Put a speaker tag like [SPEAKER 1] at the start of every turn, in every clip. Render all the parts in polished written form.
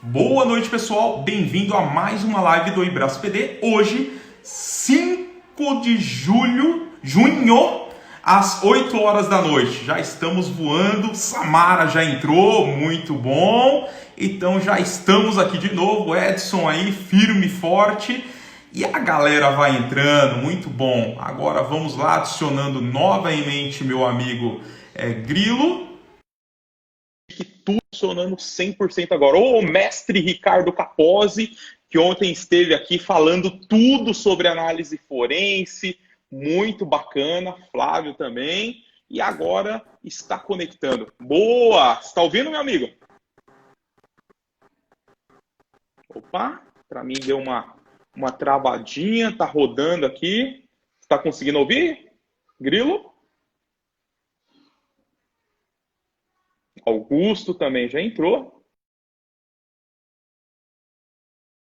[SPEAKER 1] Boa noite, pessoal. Bem-vindo a mais uma live do Ibraço PD. Hoje, 5 de junho, às 8 horas da noite. Já estamos voando. Samara já entrou, muito bom. Então já estamos aqui de novo. Edson aí, firme e forte. E a galera vai entrando, muito bom. Agora vamos lá, adicionando novamente meu amigo Grilo. Que tudo funcionando 100% agora. O mestre Ricardo Capozzi, que ontem esteve aqui falando tudo sobre análise forense, muito bacana. Flávio também. E agora está conectando. Boa! Está ouvindo, meu amigo? Opa, para mim deu uma travadinha, tá rodando aqui. Está conseguindo ouvir? Grilo? Augusto também já entrou.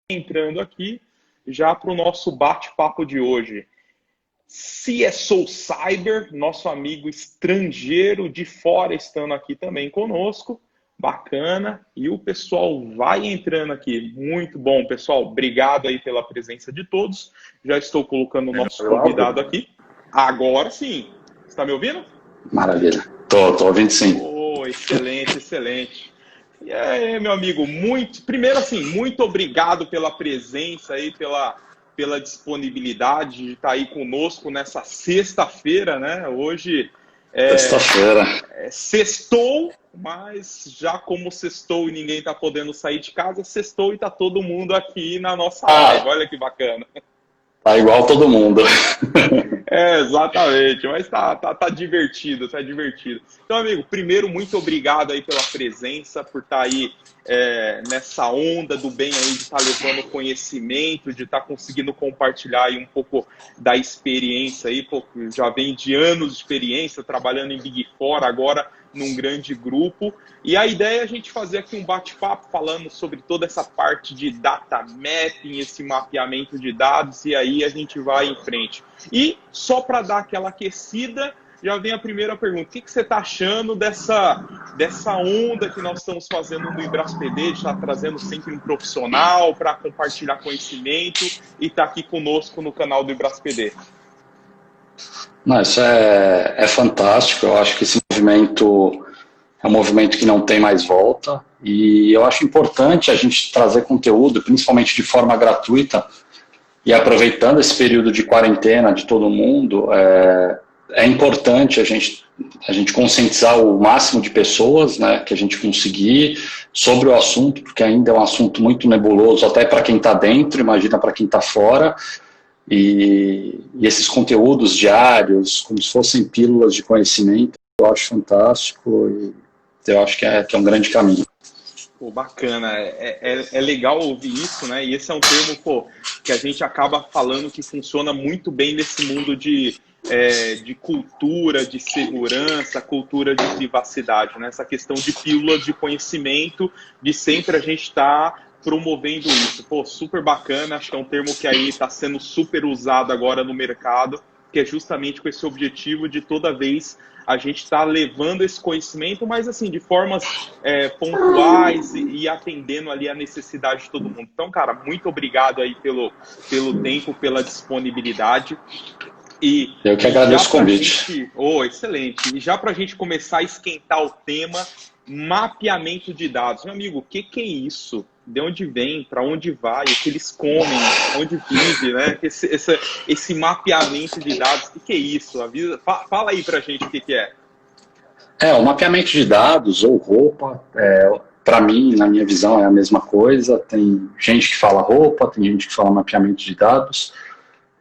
[SPEAKER 1] Entrando aqui já para o nosso bate-papo de hoje. CSO Cyber, nosso amigo estrangeiro de fora, estando aqui também conosco. Bacana. E o pessoal vai entrando aqui. Muito bom, pessoal. Obrigado aí pela presença de todos. Já estou colocando o nosso convidado aqui. Agora sim. Está me ouvindo?
[SPEAKER 2] Maravilha. Tô ouvindo sim.
[SPEAKER 1] Oh, excelente, excelente. E aí, meu amigo, primeiro assim, muito obrigado pela presença aí, pela disponibilidade de estar aí conosco nessa sexta-feira, né? Hoje
[SPEAKER 2] Sexta-feira.
[SPEAKER 1] Sextou, mas já como sextou e ninguém está podendo sair de casa, sextou e está todo mundo aqui na nossa live. Olha que bacana.
[SPEAKER 2] Tá igual todo mundo.
[SPEAKER 1] Exatamente, mas tá divertido, tá divertido. Então, amigo, primeiro, muito obrigado aí pela presença, por estar aí nessa onda do bem aí, de estar levando conhecimento, de estar conseguindo compartilhar aí um pouco da experiência aí, pô, já vem de anos de experiência, trabalhando em Big Four, agora num grande grupo. E a ideia é a gente fazer aqui um bate-papo falando sobre toda essa parte de data mapping, esse mapeamento de dados, e aí a gente vai em frente. E só para dar aquela aquecida, já vem a primeira pergunta. O que você está achando dessa onda que nós estamos fazendo no Ibraço PD, de estar trazendo sempre um profissional para compartilhar conhecimento e estar aqui conosco no canal do Ibraço PD?
[SPEAKER 2] Não, isso é fantástico. Eu acho que esse movimento é um movimento que não tem mais volta. E eu acho importante a gente trazer conteúdo, principalmente de forma gratuita, e aproveitando esse período de quarentena de todo mundo, é importante a gente conscientizar o máximo de pessoas, né, que a gente conseguir sobre o assunto, porque ainda é um assunto muito nebuloso, até para quem está dentro, imagina para quem está fora. E esses conteúdos diários, como se fossem pílulas de conhecimento, eu acho fantástico e eu acho que é um grande caminho.
[SPEAKER 1] Pô, bacana, é legal ouvir isso, né? E esse é um termo, pô, que a gente acaba falando que funciona muito bem nesse mundo de cultura, de segurança, cultura de privacidade, né? Essa questão de pílulas de conhecimento, de sempre a gente estar promovendo isso. Pô, super bacana, acho que é um termo que aí está sendo super usado agora no mercado, que é justamente com esse objetivo de toda vez a gente está levando esse conhecimento, mas assim, de formas pontuais e atendendo ali a necessidade de todo mundo. Então, cara, muito obrigado aí pelo tempo, pela disponibilidade. E
[SPEAKER 2] eu que agradeço o convite.
[SPEAKER 1] Excelente. E já para a gente começar a esquentar o tema, mapeamento de dados. Meu amigo, o que é isso? De onde vem? Para onde vai? O que eles comem? Onde vive? Né? Esse mapeamento de dados, o que é isso? Fala aí para a gente o que é.
[SPEAKER 2] O mapeamento de dados ou roupa, para mim, na minha visão, é a mesma coisa. Tem gente que fala roupa, tem gente que fala mapeamento de dados.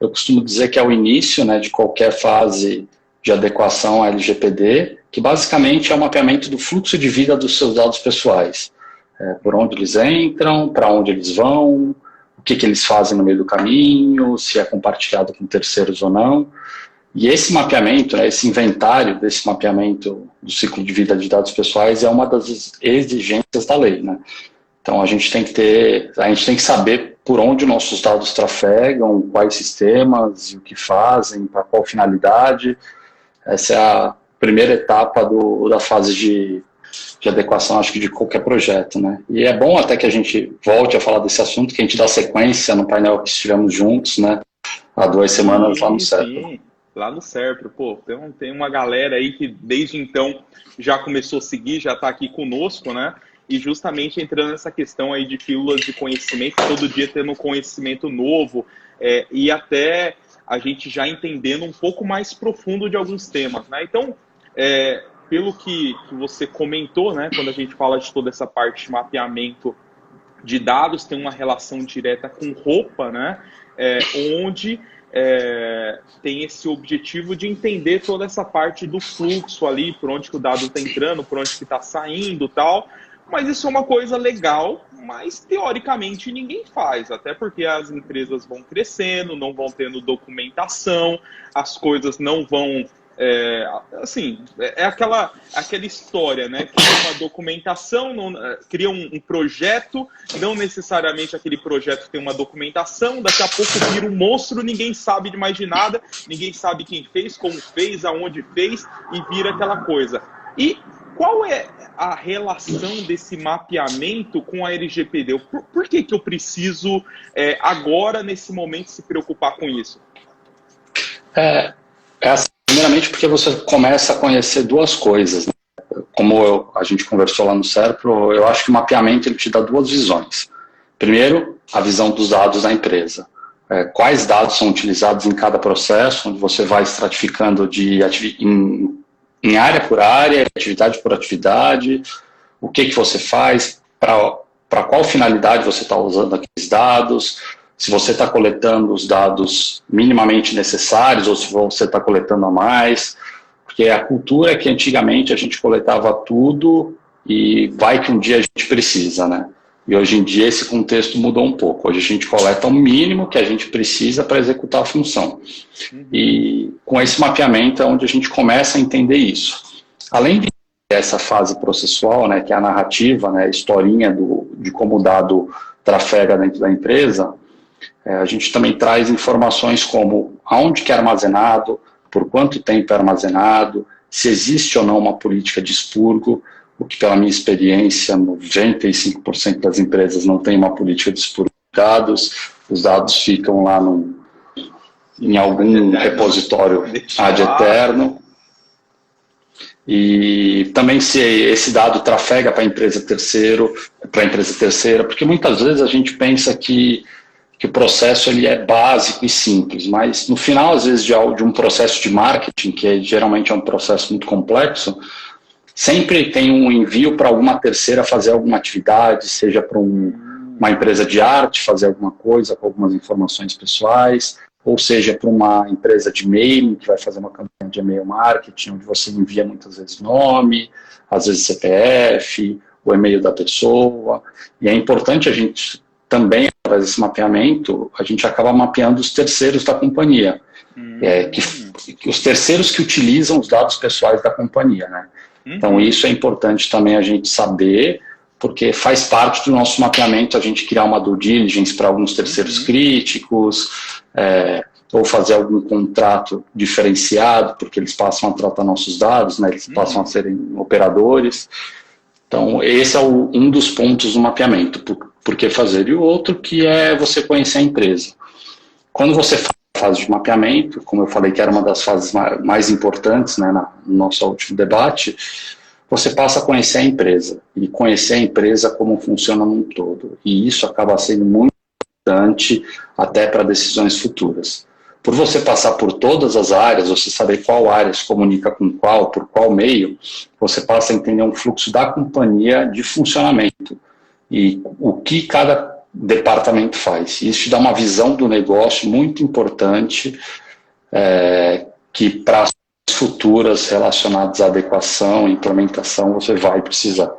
[SPEAKER 2] Eu costumo dizer que é o início, né, de qualquer fase de adequação à LGPD, que basicamente é o mapeamento do fluxo de vida dos seus dados pessoais. Por onde eles entram, para onde eles vão, o que eles fazem no meio do caminho, se é compartilhado com terceiros ou não. E esse mapeamento, né, esse inventário desse mapeamento do ciclo de vida de dados pessoais é uma das exigências da lei, né? Então a gente tem que saber por onde nossos dados trafegam, quais sistemas e o que fazem, para qual finalidade. Essa é a primeira etapa da fase de adequação, acho que de qualquer projeto, né? E é bom até que a gente volte a falar desse assunto, que a gente dá sequência no painel que estivemos juntos, né? Há 2 semanas lá no CERPRO.
[SPEAKER 1] Sim, lá no Serpro, pô, tem uma galera aí que desde então já começou a seguir, já está aqui conosco, né? E justamente entrando nessa questão aí de pílulas de conhecimento, todo dia tendo conhecimento novo, e até a gente já entendendo um pouco mais profundo de alguns temas, né? Então, pelo que você comentou, né, quando a gente fala de toda essa parte de mapeamento de dados, tem uma relação direta com roupa, né? Onde tem esse objetivo de entender toda essa parte do fluxo ali, por onde que o dado está entrando, por onde que está saindo e tal. Mas isso é uma coisa legal, mas teoricamente ninguém faz, até porque as empresas vão crescendo, não vão tendo documentação, as coisas não vão... aquela história, né? Cria uma documentação, cria um projeto, não necessariamente aquele projeto tem uma documentação, daqui a pouco vira um monstro, ninguém sabe de mais de nada, ninguém sabe quem fez, como fez, aonde fez, e vira aquela coisa. E qual é a relação desse mapeamento com a LGPD? Por que eu preciso, agora, nesse momento, se preocupar com isso?
[SPEAKER 2] Primeiramente porque você começa a conhecer duas coisas, né? Como a gente conversou lá no CERPRO, eu acho que o mapeamento ele te dá duas visões. Primeiro, a visão dos dados da empresa. Quais dados são utilizados em cada processo, onde você vai estratificando em área por área, atividade por atividade, o que você faz, para qual finalidade você está usando aqueles dados, se você está coletando os dados minimamente necessários ou se você está coletando a mais, porque a cultura é que antigamente a gente coletava tudo e vai que um dia a gente precisa, né? E hoje em dia esse contexto mudou um pouco. Hoje a gente coleta o mínimo que a gente precisa para executar a função. E com esse mapeamento é onde a gente começa a entender isso. Além dessa fase processual, né, que é a narrativa, né, a historinha de como o dado trafega dentro da empresa, a gente também traz informações como aonde que é armazenado, por quanto tempo é armazenado, se existe ou não uma política de expurgo, o que, pela minha experiência, 95% das empresas não tem uma política de expurgo de dados, os dados ficam lá em algum repositório ad eterno. E também se esse dado trafega para a empresa terceira, porque muitas vezes a gente pensa que o processo ele é básico e simples, mas no final, às vezes, de um processo de marketing, que geralmente é um processo muito complexo, sempre tem um envio para alguma terceira fazer alguma atividade, seja para uma empresa de arte fazer alguma coisa com algumas informações pessoais, ou seja para uma empresa de mailing que vai fazer uma campanha de e-mail marketing, onde você envia muitas vezes nome, às vezes CPF, o e-mail da pessoa, e é importante a gente também, através desse mapeamento, a gente acaba mapeando os terceiros da companhia. Os terceiros que utilizam os dados pessoais da companhia, né? Então, isso é importante também a gente saber, porque faz parte do nosso mapeamento a gente criar uma due diligence para alguns terceiros críticos, ou fazer algum contrato diferenciado, porque eles passam a tratar nossos dados, né? Eles passam a serem operadores. Então, esse é um dos pontos do mapeamento, por que fazer. E o outro que é você conhecer a empresa. Quando você faz a fase de mapeamento, como eu falei que era uma das fases mais importantes, né, no nosso último debate, você passa a conhecer a empresa, e conhecer a empresa como funciona num todo. E isso acaba sendo muito importante até para decisões futuras. Por você passar por todas as áreas, você saber qual área se comunica com qual, por qual meio, você passa a entender um fluxo da companhia de funcionamento e o que cada departamento faz. Isso te dá uma visão do negócio muito importante, que para as futuras relacionadas à adequação e implementação você vai precisar.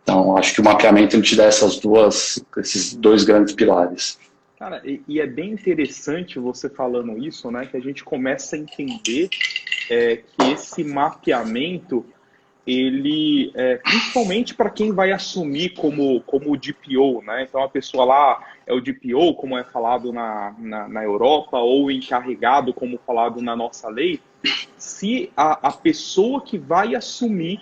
[SPEAKER 2] Então, acho que o mapeamento ele te dá esses dois grandes pilares.
[SPEAKER 1] Cara, e é bem interessante você falando isso, né? Que a gente começa a entender que esse mapeamento, ele, principalmente para quem vai assumir como o DPO, né? Então a pessoa lá é o DPO, como é falado na Europa, ou encarregado, como falado na nossa lei, se a pessoa que vai assumir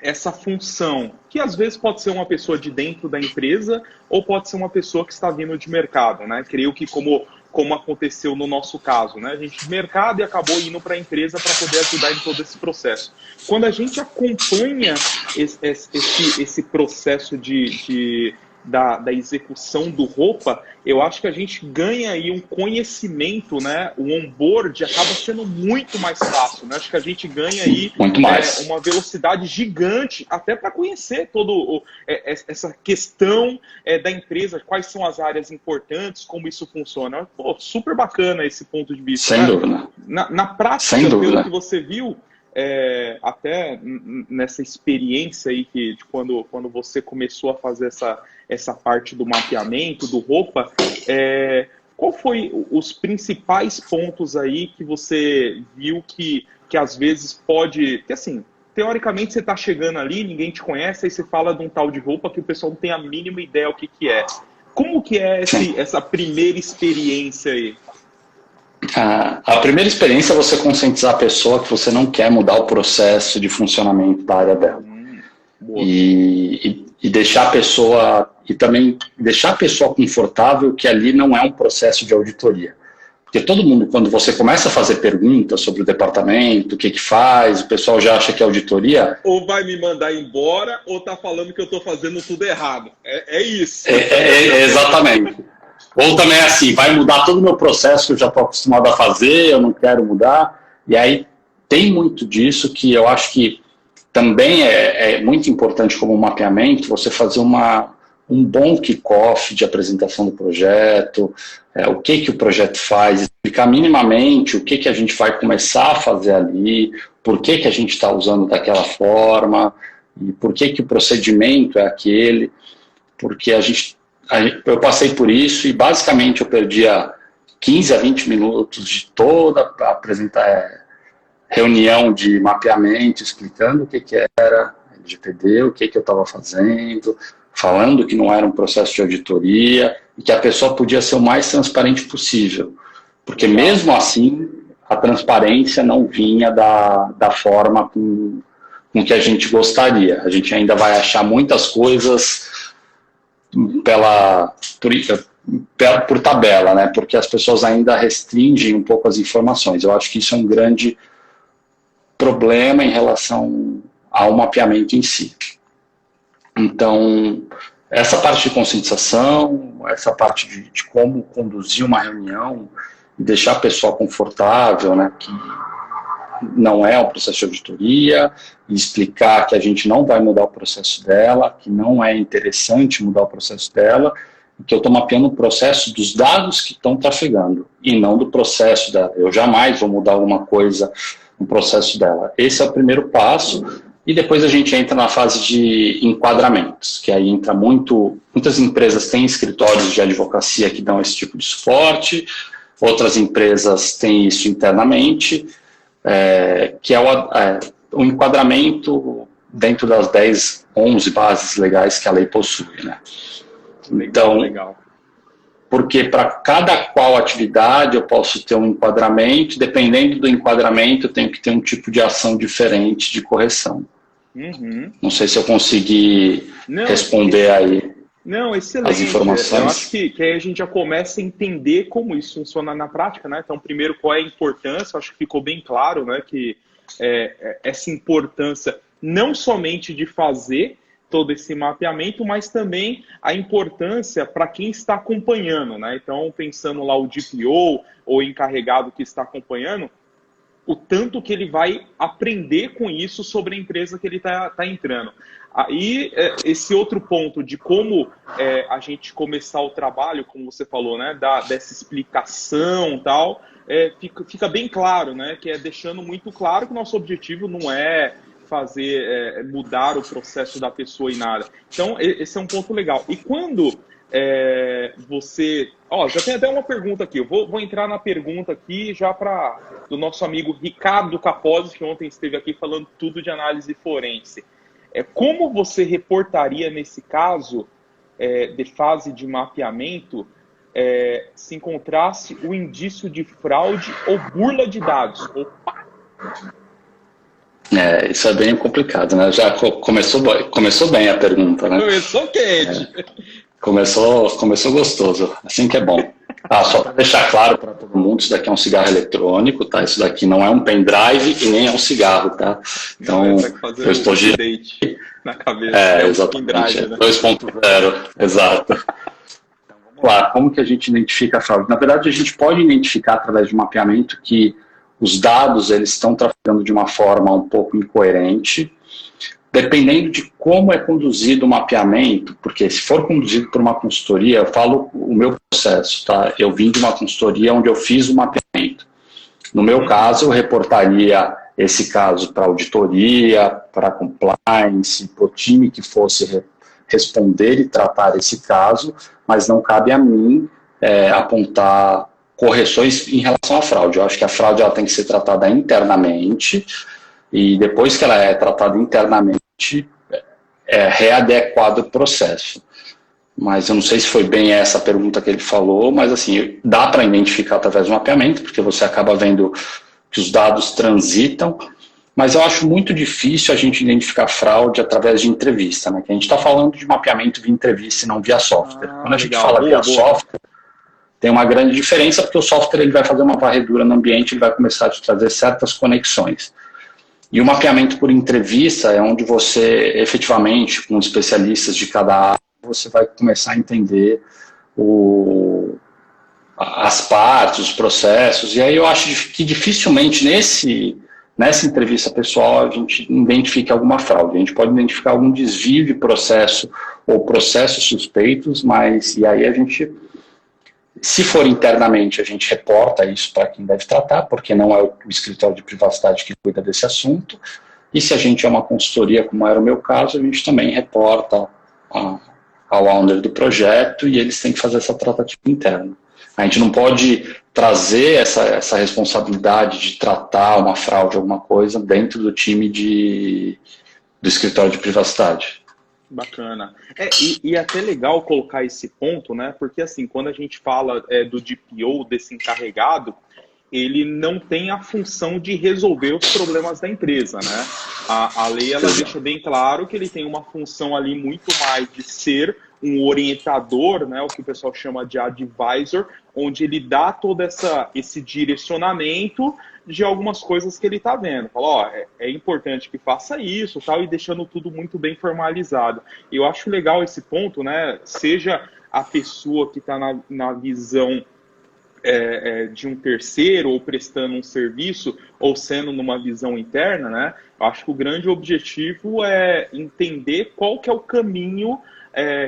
[SPEAKER 1] essa função, que às vezes pode ser uma pessoa de dentro da empresa ou pode ser uma pessoa que está vindo de mercado, né? Creio que como aconteceu no nosso caso, né? A gente de mercado e acabou indo para a empresa para poder ajudar em todo esse processo. Quando a gente acompanha esse processo da execução do roupa, eu acho que a gente ganha aí um conhecimento, né? O onboard acaba sendo muito mais fácil, né? Acho que a gente ganha aí uma velocidade gigante até para conhecer todo essa questão da empresa, quais são as áreas importantes, como isso funciona. Pô, super bacana esse ponto de vista.
[SPEAKER 2] Sem dúvida.
[SPEAKER 1] Na prática, pelo que você viu, até nessa experiência aí de quando você começou a fazer essa parte do mapeamento, do roupa, qual foi os principais pontos aí que você viu que às vezes pode... Que assim, teoricamente você está chegando ali, ninguém te conhece, aí você fala de um tal de roupa que o pessoal não tem a mínima ideia o que é. Como que é essa primeira experiência aí?
[SPEAKER 2] A primeira experiência é você conscientizar a pessoa que você não quer mudar o processo de funcionamento da área dela. E deixar a pessoa, e também deixar a pessoa confortável que ali não é um processo de auditoria. Porque todo mundo, quando você começa a fazer perguntas sobre o departamento, o que faz, o pessoal já acha que é auditoria.
[SPEAKER 1] Ou vai me mandar embora, ou tá falando que eu estou fazendo tudo errado. É isso.
[SPEAKER 2] Exatamente. Ou também assim, vai mudar todo o meu processo que eu já estou acostumado a fazer, eu não quero mudar. E aí tem muito disso que eu acho que também é muito importante como mapeamento, você fazer um bom kick-off de apresentação do projeto, o que o projeto faz, explicar minimamente o que a gente vai começar a fazer ali, por que a gente está usando daquela forma, e por que o procedimento é aquele, porque eu passei por isso e basicamente eu perdia 15 a 20 minutos de toda a reunião de mapeamento, explicando o que era LGPD, o que eu estava fazendo, falando que não era um processo de auditoria e que a pessoa podia ser o mais transparente possível. Porque mesmo assim, a transparência não vinha da forma com que a gente gostaria. A gente ainda vai achar muitas coisas por tabela, né? Porque as pessoas ainda restringem um pouco as informações. Eu acho que isso é um grande problema em relação ao mapeamento em si. Então, essa parte de conscientização, essa parte de como conduzir uma reunião e deixar a pessoa confortável, né, que não é um processo de auditoria, e explicar que a gente não vai mudar o processo dela, que não é interessante mudar o processo dela, e que eu estou mapeando o processo dos dados que estão trafegando, e não do processo dela. Eu jamais vou mudar alguma coisa no processo dela. Esse é o primeiro passo, e depois a gente entra na fase de enquadramentos, que aí entra muitas empresas têm escritórios de advocacia que dão esse tipo de suporte, outras empresas têm isso internamente, que é o enquadramento dentro das 10, 11 bases legais que a lei possui, né? Então,
[SPEAKER 1] legal.
[SPEAKER 2] Porque para cada qual atividade eu posso ter um enquadramento, dependendo do enquadramento eu tenho que ter um tipo de ação diferente de correção.
[SPEAKER 1] Uhum.
[SPEAKER 2] Não sei se eu consegui responder aí.
[SPEAKER 1] Não, excelente.
[SPEAKER 2] As informações.
[SPEAKER 1] Eu acho que aí a gente já começa a entender como isso funciona na prática, né? Então, primeiro, qual é a importância? Acho que ficou bem claro, né, que essa importância não somente de fazer todo esse mapeamento, mas também a importância para quem está acompanhando, né? Então, pensando lá o DPO ou encarregado que está acompanhando, o tanto que ele vai aprender com isso sobre a empresa que ele está entrando. Aí, esse outro ponto de como a gente começar o trabalho, como você falou, né, dessa explicação e tal, fica bem claro, né, que é deixando muito claro que o nosso objetivo não é mudar o processo da pessoa e nada. Então, esse é um ponto legal. E quando você... já tem até uma pergunta aqui. Eu vou entrar na pergunta aqui já do nosso amigo Ricardo Capozzi, que ontem esteve aqui falando tudo de análise forense. Como você reportaria nesse caso de fase de mapeamento se encontrasse o indício de fraude ou burla de dados? Opa!
[SPEAKER 2] Isso é bem complicado, né? Já começou bem a pergunta, né?
[SPEAKER 1] Começou quente.
[SPEAKER 2] Começou gostoso, assim que é bom. Só para deixar claro para todo mundo, isso daqui é um cigarro eletrônico, tá? Isso daqui não é um pendrive e nem é um cigarro, tá? Então, eu estou girando
[SPEAKER 1] na cabeça. É um
[SPEAKER 2] exatamente,
[SPEAKER 1] pendrive, né?
[SPEAKER 2] 2.0, exato. Então, vamos lá, como que a gente identifica a fraude? Na verdade, a gente pode identificar através de um mapeamento que os dados eles estão trafegando de uma forma um pouco incoerente, dependendo de como é conduzido o mapeamento, porque se for conduzido por uma consultoria, eu falo o meu processo, tá? Eu vim de uma consultoria onde eu fiz o mapeamento. No meu caso, eu reportaria esse caso para auditoria, para compliance, para o time que fosse responder e tratar esse caso, mas não cabe a mim apontar correções em relação à fraude. Eu acho que a fraude ela tem que ser tratada internamente e depois que ela é tratada internamente, é readequado o processo. Mas eu não sei se foi bem essa pergunta que ele falou, mas assim, dá para identificar através do mapeamento, porque você acaba vendo que os dados transitam, mas eu acho muito difícil a gente identificar fraude através de entrevista, né? Que a gente está falando de mapeamento via entrevista e não via software. Quando a gente fala via software, tem uma grande diferença, porque o software ele vai fazer uma varredura no ambiente, ele vai começar a te trazer certas conexões. E o mapeamento por entrevista é onde você, efetivamente, com especialistas de cada área, você vai começar a entender as partes, os processos, e aí eu acho que dificilmente nessa entrevista pessoal a gente identifica alguma fraude. A gente pode identificar algum desvio de processo ou processos suspeitos, mas e aí a gente, se for internamente, a gente reporta isso para quem deve tratar, porque não é o escritório de privacidade que cuida desse assunto, e se a gente é uma consultoria, como era o meu caso, a gente também reporta ao owner do projeto e eles têm que fazer essa tratativa interna. A gente não pode trazer essa responsabilidade de tratar uma fraude, alguma coisa, dentro do time do escritório de privacidade.
[SPEAKER 1] Bacana. E até legal colocar esse ponto, né? Porque assim, quando a gente fala do DPO, desse encarregado, ele não tem a função de resolver os problemas da empresa, né? A lei, ela deixa bem claro que ele tem uma função ali muito mais de ser um orientador, né? O que o pessoal chama de advisor, onde ele dá todo esse direcionamento de algumas coisas que ele está vendo. Fala, ó, é importante que faça isso, tal, e deixando tudo muito bem formalizado. Eu acho legal esse ponto, né? Seja a pessoa que está na visão de um terceiro ou prestando um serviço ou sendo numa visão interna, né? Eu acho que o grande objetivo é entender qual que é o caminho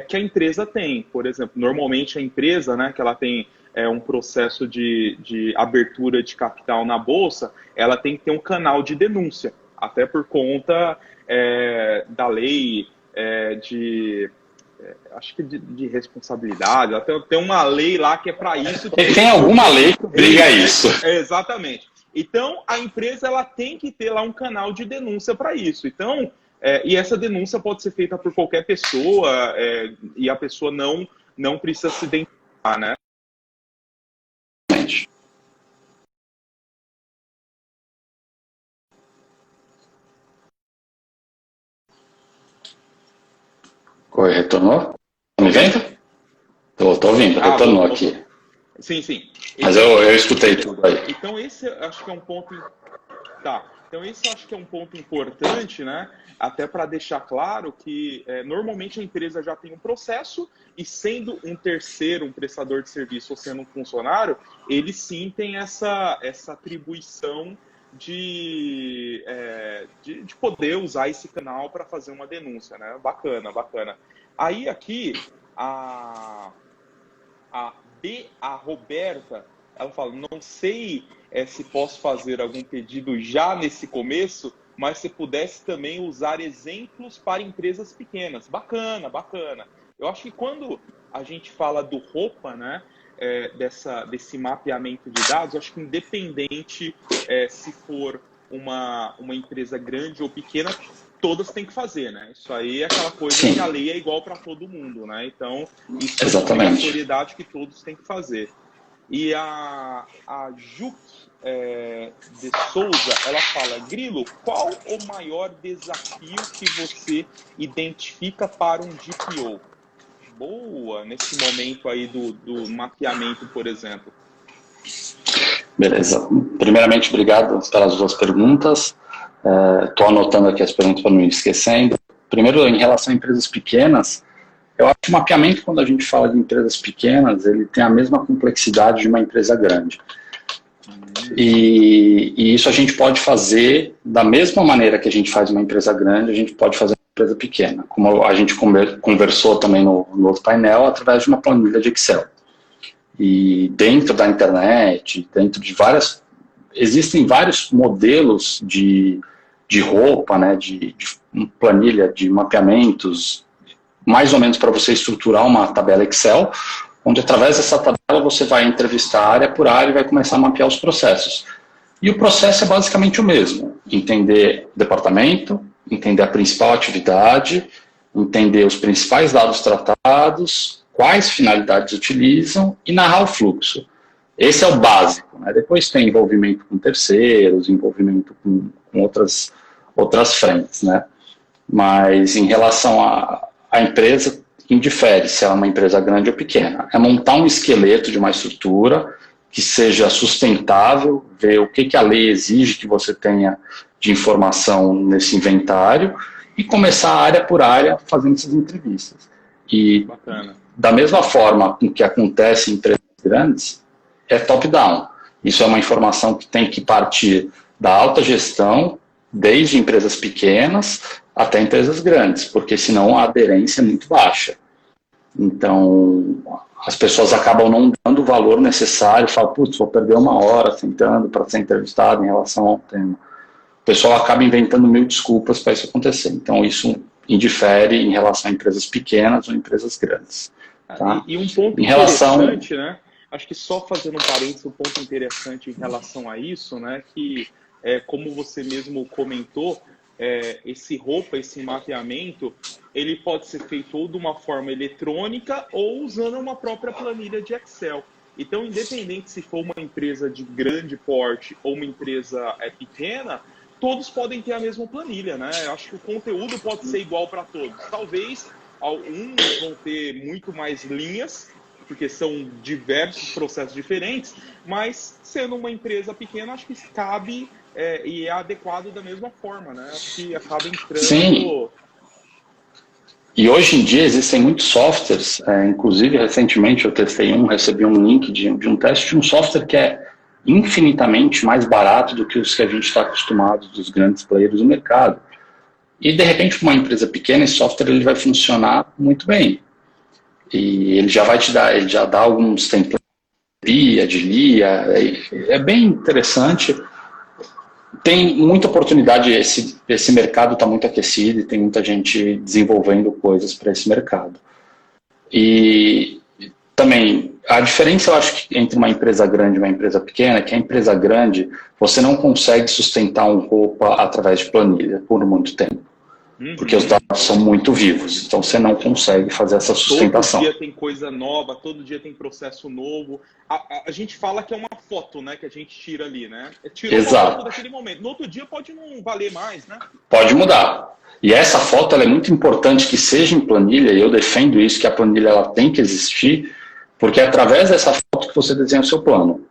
[SPEAKER 1] que a empresa tem. Por exemplo, normalmente a empresa, né, que ela tem um processo de abertura de capital na bolsa, ela tem que ter um canal de denúncia, até por conta da lei acho que de responsabilidade, até tem uma lei lá que é para isso.
[SPEAKER 2] Tem alguma lei que obriga isso.
[SPEAKER 1] Exatamente. Então, a empresa ela tem que ter lá um canal de denúncia para isso. Então, e essa denúncia pode ser feita por qualquer pessoa e a pessoa não precisa se identificar, né?
[SPEAKER 2] Oi, retornou? Tá me vendo? Tô ouvindo, retornou aqui.
[SPEAKER 1] Sim, sim.
[SPEAKER 2] Mas eu escutei tudo aí.
[SPEAKER 1] Então esse acho que é um ponto... Tá. Então esse acho que é um ponto importante, né? Até para deixar claro que normalmente a empresa já tem um processo e sendo um terceiro, um prestador de serviço ou sendo um funcionário, ele sim tem essa atribuição de poder usar esse canal para fazer uma denúncia, né? Bacana, bacana. Aí aqui a Roberta, ela fala, não sei se posso fazer algum pedido já nesse começo, mas se pudesse também usar exemplos para empresas pequenas. Bacana, bacana. Eu acho que quando a gente fala do roupa, né, desse mapeamento de dados, eu acho que independente se for uma empresa grande ou pequena, todas têm que fazer, né? Isso aí é aquela coisa Sim. que a lei é igual para todo mundo, né? Então, isso é uma obrigatoriedade que todos têm que fazer. E a Juque de Souza, ela fala: Grilo, qual o maior desafio que você identifica para um GPO? Boa, nesse momento aí do mapeamento, por exemplo.
[SPEAKER 2] Beleza. Primeiramente, obrigado pelas duas perguntas. Estou anotando aqui as perguntas para não ir esquecendo. Primeiro, em relação a empresas pequenas, eu acho que o mapeamento, quando a gente fala de empresas pequenas, ele tem a mesma complexidade de uma empresa grande. E isso a gente pode fazer da mesma maneira que a gente faz uma empresa grande, a gente pode fazer uma empresa pequena. Como a gente conversou também no outro painel, através de uma planilha de Excel. E dentro da internet, dentro de existem vários modelos de roupa, né, de planilha, de mapeamentos, mais ou menos para você estruturar uma tabela Excel, onde através dessa tabela você vai entrevistar área por área e vai começar a mapear os processos. E o processo é basicamente o mesmo: entender o departamento, entender a principal atividade, entender os principais dados tratados, quais finalidades utilizam e narrar o fluxo. Esse é o básico, né? Depois tem envolvimento com terceiros, envolvimento com outras frentes, né? Mas em relação à empresa, indifere se ela é uma empresa grande ou pequena. É montar um esqueleto de uma estrutura que seja sustentável, ver o que a lei exige que você tenha de informação nesse inventário e começar área por área fazendo essas entrevistas. E
[SPEAKER 1] Bacana.
[SPEAKER 2] Da mesma forma com que acontece em empresas grandes, é top-down. Isso é uma informação que tem que partir da alta gestão, desde empresas pequenas até empresas grandes, porque senão a aderência é muito baixa. Então, as pessoas acabam não dando o valor necessário, falam, putz, vou perder uma hora tentando para ser entrevistado em relação ao tema. O pessoal acaba inventando mil desculpas para isso acontecer. Então, isso indifere em relação a empresas pequenas ou empresas grandes. Tá?
[SPEAKER 1] E um ponto interessante, né? Acho que só fazendo um parênteses, um ponto interessante em relação a isso, né? Que, como você mesmo comentou, esse mapeamento, ele pode ser feito ou de uma forma eletrônica ou usando uma própria planilha de Excel. Então, independente se for uma empresa de grande porte ou uma empresa pequena, todos podem ter a mesma planilha, né? Eu acho que o conteúdo pode ser igual para todos. Talvez alguns vão ter muito mais linhas, porque são diversos processos diferentes, mas sendo uma empresa pequena, acho que cabe e é adequado da mesma forma, né? Acho que acaba entrando...
[SPEAKER 2] Sim. E hoje em dia existem muitos softwares, inclusive recentemente eu testei recebi um link de um teste de um software que é infinitamente mais barato do que os que a gente está acostumado dos grandes players do mercado. E de repente, para uma empresa pequena, esse software ele vai funcionar muito bem. E ele já vai ele já dá alguns templates de LIA, é bem interessante. Tem muita oportunidade, esse mercado está muito aquecido e tem muita gente desenvolvendo coisas para esse mercado. E também, a diferença, eu acho, que entre uma empresa grande e uma empresa pequena é que a empresa grande, você não consegue sustentar um roupa através de planilha por muito tempo. Porque os dados são muito vivos, então você não consegue fazer essa sustentação.
[SPEAKER 1] Todo dia tem coisa nova, todo dia tem processo novo. A gente fala que é uma foto, né, que a gente tira ali, né? Tirou uma foto daquele momento. No outro dia pode não valer mais, né?
[SPEAKER 2] Pode mudar. E essa foto ela é muito importante que seja em planilha, e eu defendo isso, que a planilha ela tem que existir, porque é através dessa foto que você desenha o seu plano.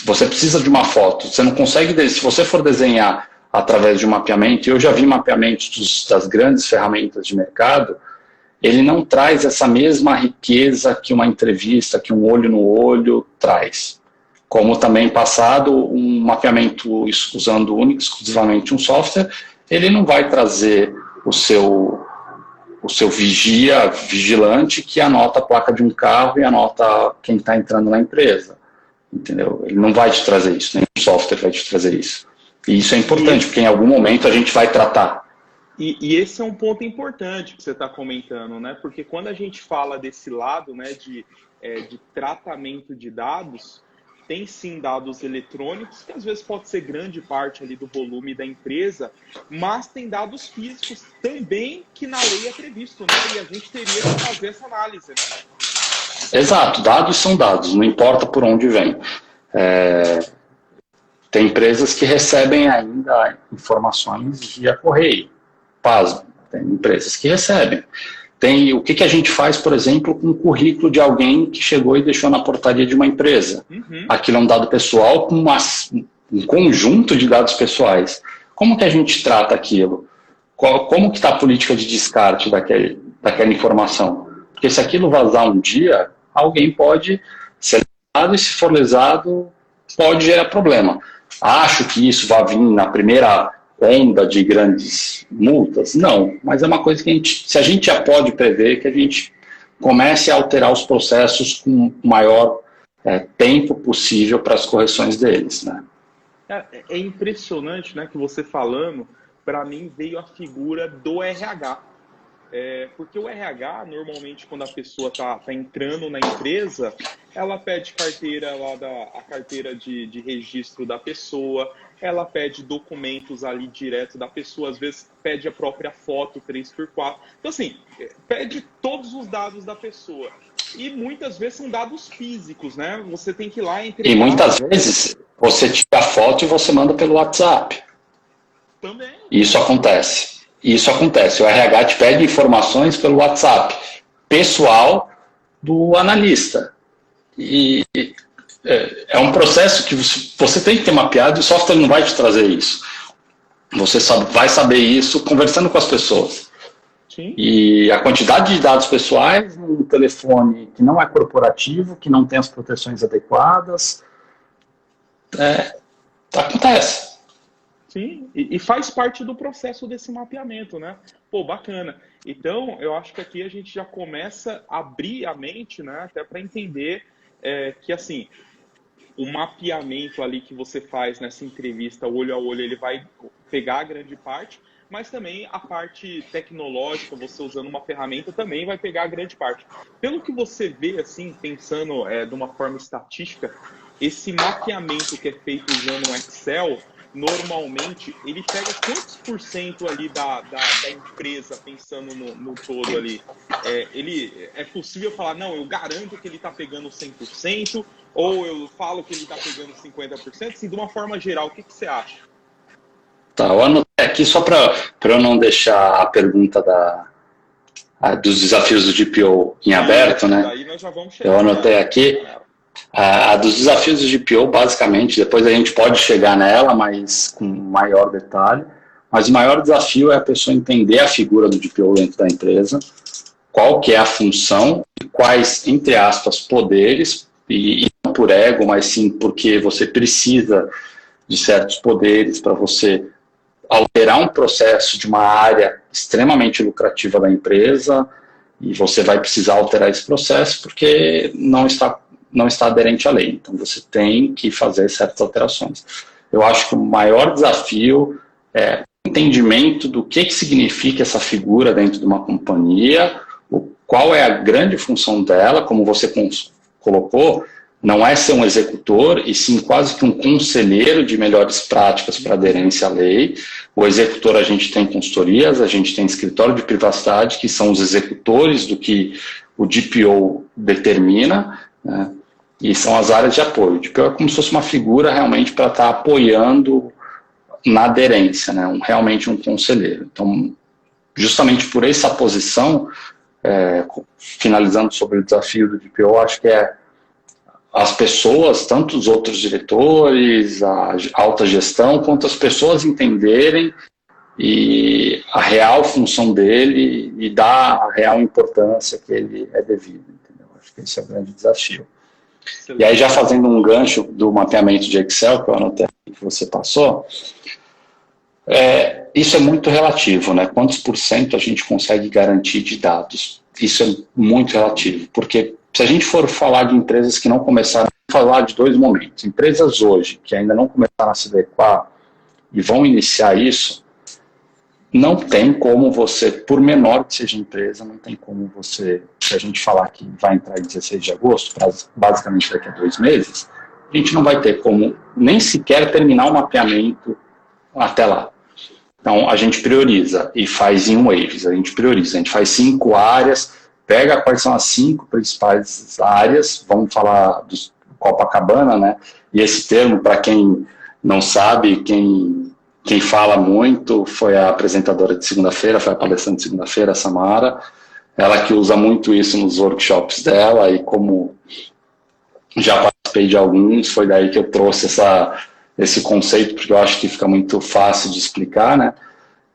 [SPEAKER 2] Você precisa de uma foto, você não consegue, se você for desenhar através de um mapeamento, e eu já vi mapeamentos das grandes ferramentas de mercado, ele não traz essa mesma riqueza que uma entrevista, que um olho no olho traz. Como também passado um mapeamento usando único, exclusivamente um software, ele não vai trazer o seu vigilante que anota a placa de um carro e anota quem está entrando na empresa. Entendeu? Ele não vai te trazer isso, nenhum software vai te trazer isso. E isso é importante, porque em algum momento a gente vai tratar.
[SPEAKER 1] E esse é um ponto importante que você está comentando, né? Porque quando a gente fala desse lado, né, de tratamento de dados, tem sim dados eletrônicos, que às vezes pode ser grande parte ali do volume da empresa, mas tem dados físicos também que na lei é previsto, né? E a gente teria que fazer essa análise, né?
[SPEAKER 2] Exato, dados são dados, não importa por onde vem. Tem empresas que recebem ainda informações via correio. Pasmo, tem empresas que recebem. O que a gente faz, por exemplo, com o currículo de alguém que chegou e deixou na portaria de uma empresa? Aquilo é um dado pessoal com um conjunto de dados pessoais. Como que a gente trata aquilo? Como que está a política de descarte daquela informação? Porque se aquilo vazar um dia, alguém pode ser lesado e se for lesado, pode gerar problema. Acho que isso vai vir na primeira onda de grandes multas? Não, mas é uma coisa que se a gente já pode prever, que a gente comece a alterar os processos com o maior tempo possível para as correções deles, né?
[SPEAKER 1] É impressionante, né, que você falando, para mim veio a figura do RH. Porque o RH, normalmente, quando a pessoa tá entrando na empresa, ela pede carteira a carteira de registro da pessoa, ela pede documentos ali direto da pessoa, às vezes pede a própria foto 3x4. Então, assim, pede todos os dados da pessoa. E muitas vezes são dados físicos, né? Você tem que ir lá entregar.
[SPEAKER 2] E muitas vezes você tira a foto e você manda pelo WhatsApp.
[SPEAKER 1] Também.
[SPEAKER 2] Isso acontece. O RH te pede informações pelo WhatsApp pessoal do analista. E é um processo que você tem que ter mapeado e o software não vai te trazer isso. Você vai saber isso conversando com as pessoas. Sim. E a quantidade de dados pessoais no telefone que não é corporativo, que não tem as proteções adequadas, acontece.
[SPEAKER 1] Sim, e faz parte do processo desse mapeamento, né? Pô, bacana. Então, eu acho que aqui a gente já começa a abrir a mente, né? Até para entender que, assim, o mapeamento ali que você faz nessa entrevista, olho a olho, ele vai pegar a grande parte, mas também a parte tecnológica, você usando uma ferramenta, também vai pegar a grande parte. Pelo que você vê, assim, pensando de uma forma estatística, esse mapeamento que é feito usando o Excel, normalmente, ele pega quantos por cento ali da empresa, pensando no todo ali? É possível falar, não, eu garanto que ele está pegando 100%, ou eu falo que ele está pegando 50%? Assim, de uma forma geral, o que você acha?
[SPEAKER 2] Tá, eu anotei aqui só para eu não deixar a pergunta dos desafios do GPO em aberto, né?
[SPEAKER 1] Daí nós já vamos chegar,
[SPEAKER 2] eu anotei aqui. A dos desafios do GPO, basicamente, depois a gente pode chegar nela, mas com maior detalhe. Mas o maior desafio é a pessoa entender a figura do GPO dentro da empresa, qual que é a função, e quais, entre aspas, poderes, e não por ego, mas sim porque você precisa de certos poderes para você alterar um processo de uma área extremamente lucrativa da empresa, e você vai precisar alterar esse processo porque não está aderente à lei. Então, você tem que fazer certas alterações. Eu acho que o maior desafio é o entendimento do que significa essa figura dentro de uma companhia, qual é a grande função dela, como você colocou, não é ser um executor, e sim quase que um conselheiro de melhores práticas para aderência à lei. O executor, a gente tem consultorias, a gente tem escritório de privacidade, que são os executores do que o DPO determina, né? E são as áreas de apoio. O DPO é como se fosse uma figura realmente para estar apoiando na aderência, né? Realmente um conselheiro. Então, justamente por essa posição, finalizando sobre o desafio do DPO, acho que as pessoas, tanto os outros diretores, a alta gestão, quanto as pessoas entenderem e a real função dele e dar a real importância que ele é devido. Entendeu? Acho que esse é o grande desafio. E aí, já fazendo um gancho do mapeamento de Excel, que eu anotei que você passou, isso é muito relativo, né? Quantos por cento a gente consegue garantir de dados? Isso é muito relativo, porque se a gente for falar de empresas que não começaram a falar de dois momentos, empresas hoje que ainda não começaram a se adequar e vão iniciar isso, não tem como você, por menor que seja a empresa, não tem como você, se a gente falar que vai entrar em 16 de agosto, basicamente daqui a 2 meses, a gente não vai ter como nem sequer terminar o mapeamento até lá. Então, a gente prioriza e faz em waves, a gente faz 5 áreas, pega quais são as 5 principais áreas, vamos falar do Copacabana, né? E esse termo, para quem não sabe, quem fala muito foi a apresentadora de segunda-feira, foi a palestrante de segunda-feira, a Samara, ela que usa muito isso nos workshops dela, e como já participei de alguns, foi daí que eu trouxe esse conceito, porque eu acho que fica muito fácil de explicar, né?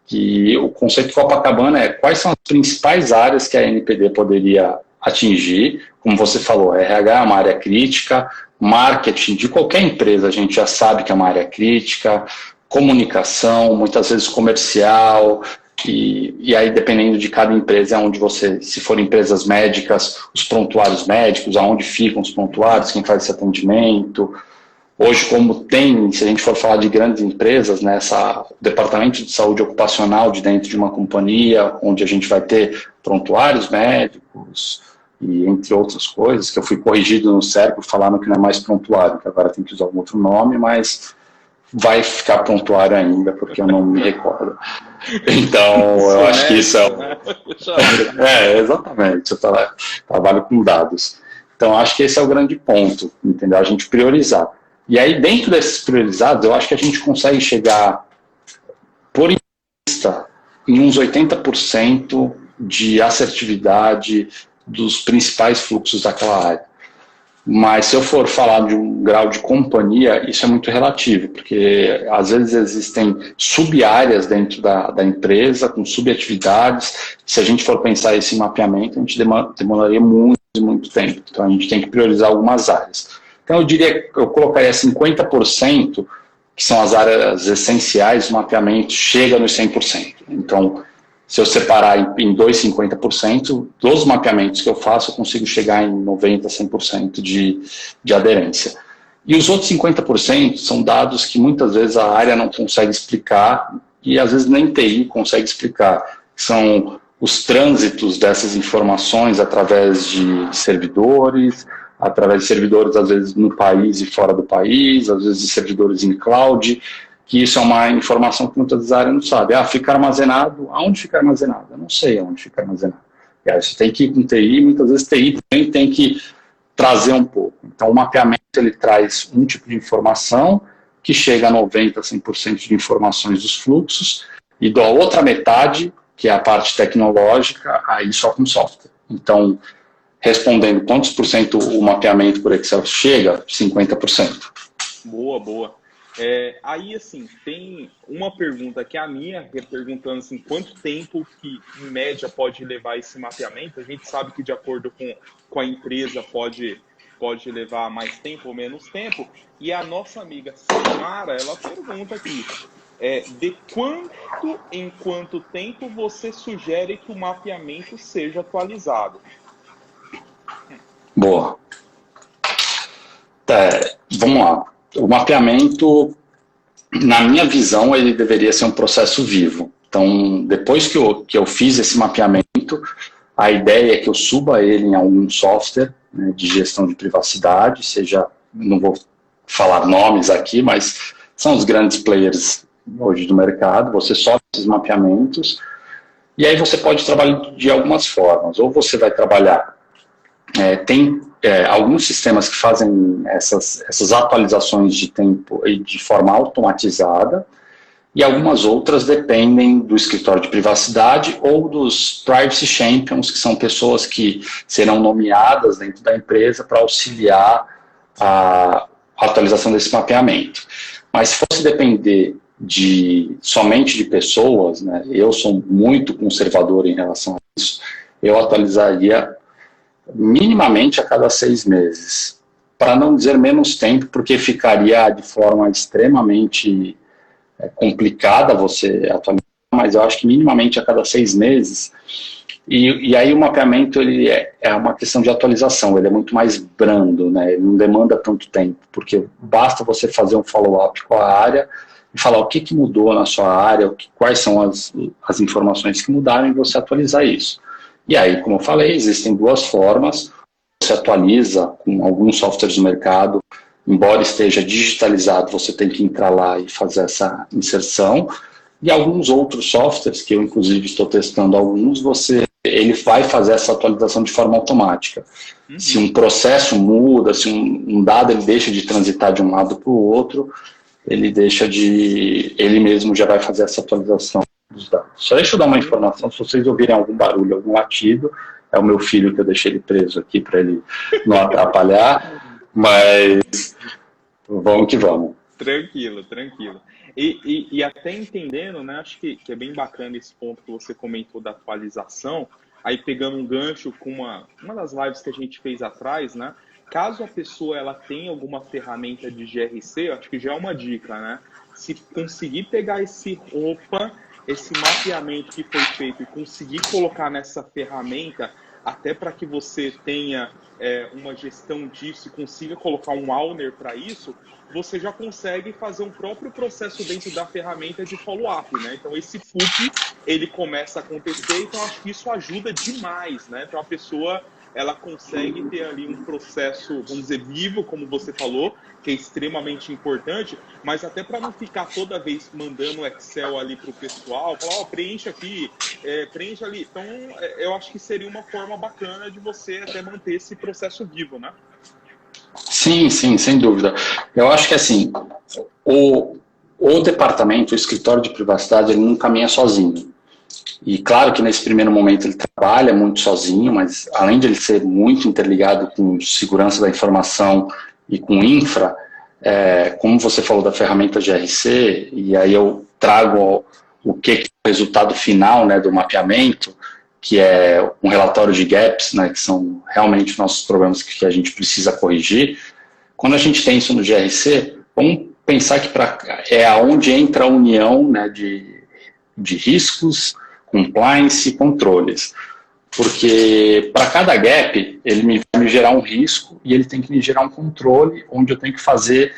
[SPEAKER 2] Que o conceito de Copacabana é quais são as principais áreas que a NPD poderia atingir. Como você falou, RH é uma área crítica, marketing de qualquer empresa a gente já sabe que é uma área crítica, comunicação, muitas vezes comercial, e aí dependendo de cada empresa, onde você, se for empresas médicas, os prontuários médicos, aonde ficam os prontuários, quem faz esse atendimento. Hoje, como tem, se a gente for falar de grandes empresas, né, o departamento de saúde ocupacional de dentro de uma companhia, onde a gente vai ter prontuários médicos, e entre outras coisas, que eu fui corrigido no cérebro, falando que não é mais prontuário, que agora tem que usar um outro nome, mas vai ficar prontuário ainda, porque eu não me recordo. Então, eu acho que isso exatamente, eu trabalho com dados. Então, acho que esse é o grande ponto, entendeu? A gente priorizar. E aí, dentro desses priorizados, eu acho que a gente consegue chegar, por vista, em uns 80% de assertividade dos principais fluxos daquela área. Mas se eu for falar de um grau de companhia, isso é muito relativo, porque às vezes existem sub-áreas dentro da empresa, com subatividades. Se a gente for pensar esse mapeamento, a gente demoraria muito tempo. Então a gente tem que priorizar algumas áreas. Então eu diria que eu colocaria 50%, que são as áreas essenciais do mapeamento, chega nos 100%. Então, se eu separar em 50%, dos mapeamentos que eu faço, eu consigo chegar em 90%, 100% de aderência. E os outros 50% são dados que muitas vezes a área não consegue explicar, e às vezes nem TI consegue explicar. São os trânsitos dessas informações através de servidores, às vezes no país e fora do país, às vezes de servidores em cloud, que isso é uma informação que muitas vezes a área não sabe. Fica armazenado, aonde fica armazenado? Eu não sei aonde fica armazenado. E aí você tem que ir com TI, muitas vezes TI também tem que trazer um pouco. Então o mapeamento ele traz um tipo de informação que chega a 90%, 100% de informações dos fluxos, e da outra metade, que é a parte tecnológica, aí só com software. Então, respondendo quantos por cento o mapeamento por Excel chega? 50%.
[SPEAKER 1] Boa. Aí, assim, tem uma pergunta que é a minha, perguntando assim, quanto tempo que, em média, pode levar esse mapeamento. A gente sabe que, de acordo com a empresa, pode levar mais tempo ou menos tempo. E a nossa amiga Samara, ela pergunta aqui, de quanto em quanto tempo você sugere que o mapeamento seja atualizado?
[SPEAKER 2] Boa. Vamos lá. O mapeamento, na minha visão, ele deveria ser um processo vivo. Então, depois que eu fiz esse mapeamento, a ideia é que eu suba ele em algum software, né, de gestão de privacidade, não vou falar nomes aqui, mas são os grandes players hoje do mercado. Você sobe esses mapeamentos, e aí você pode trabalhar de algumas formas. Ou você vai trabalhar, tem alguns sistemas que fazem essas atualizações de tempo de forma automatizada, e algumas outras dependem do escritório de privacidade ou dos Privacy Champions, que são pessoas que serão nomeadas dentro da empresa para auxiliar a atualização desse mapeamento. Mas se fosse depender somente de pessoas, né, eu sou muito conservador em relação a isso, eu atualizaria minimamente a cada 6 meses, para não dizer menos tempo, porque ficaria de forma extremamente complicada você atualizar, mas eu acho que minimamente a cada 6 meses, e aí o mapeamento ele é uma questão de atualização, ele é muito mais brando, né? Ele não demanda tanto tempo, porque basta você fazer um follow-up com a área e falar o que mudou na sua área, quais são as informações que mudaram, e você atualizar isso. E aí, como eu falei, existem 2 formas. Você atualiza com alguns softwares do mercado, embora esteja digitalizado, você tem que entrar lá e fazer essa inserção. E alguns outros softwares, que eu inclusive estou testando alguns, você ele vai fazer essa atualização de forma automática. Se um processo muda, se um dado ele deixa de transitar de um lado para o outro, ele mesmo já vai fazer essa atualização dos dados. Só deixa eu dar uma informação, se vocês ouvirem algum barulho, algum latido, é o meu filho que eu deixei ele preso aqui para ele não atrapalhar, mas vamos que vamos.
[SPEAKER 1] Tranquilo, tranquilo. E até entendendo, né, acho que é bem bacana esse ponto que você comentou da atualização, aí pegando um gancho com uma das lives que a gente fez atrás, né, caso a pessoa ela tenha alguma ferramenta de GRC, acho que já é uma dica, né, se conseguir pegar esse mapeamento que foi feito e conseguir colocar nessa ferramenta, até para que você tenha uma gestão disso e consiga colocar um owner para isso, você já consegue fazer um próprio processo dentro da ferramenta de follow-up, né? Então, esse FUP, ele começa a acontecer, então acho que isso ajuda demais, né? Então, a pessoa, ela consegue ter ali um processo, vamos dizer, vivo, como você falou, que é extremamente importante, mas até para não ficar toda vez mandando o Excel ali para o pessoal, falar, preenche aqui, preenche ali. Então, eu acho que seria uma forma bacana de você até manter esse processo vivo, né?
[SPEAKER 2] Sim, sem dúvida. Eu acho que assim, o departamento, o escritório de privacidade, ele não caminha sozinho. E claro que nesse primeiro momento ele trabalha muito sozinho, mas além de ele ser muito interligado com segurança da informação e com infra, como você falou da ferramenta GRC, e aí eu trago o que é o resultado final, né, do mapeamento, que é um relatório de gaps, né, que são realmente nossos problemas que a gente precisa corrigir. Quando a gente tem isso no GRC, vamos pensar que é aonde entra a união, né, de riscos, compliance e controles. Porque para cada gap, ele vai me gerar um risco e ele tem que me gerar um controle, onde eu tenho que fazer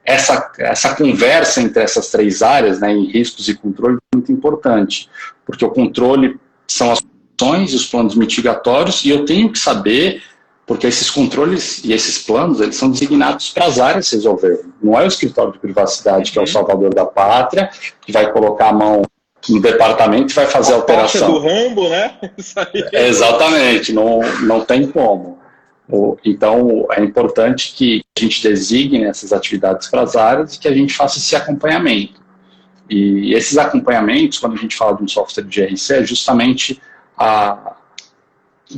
[SPEAKER 2] essa conversa entre essas três áreas, né, em riscos e controle, é muito importante. Porque o controle são as ações e os planos mitigatórios, e eu tenho que saber, porque esses controles e esses planos, eles são designados para as áreas resolver. Não é o escritório de privacidade, que é o salvador da pátria, que vai colocar a mão no departamento e vai fazer a alteração.
[SPEAKER 1] Do Rambo, né? Isso aí.
[SPEAKER 2] Exatamente, não tem como. Então, é importante que a gente designe essas atividades para as áreas e que a gente faça esse acompanhamento. E esses acompanhamentos, quando a gente fala de um software de GRC, é justamente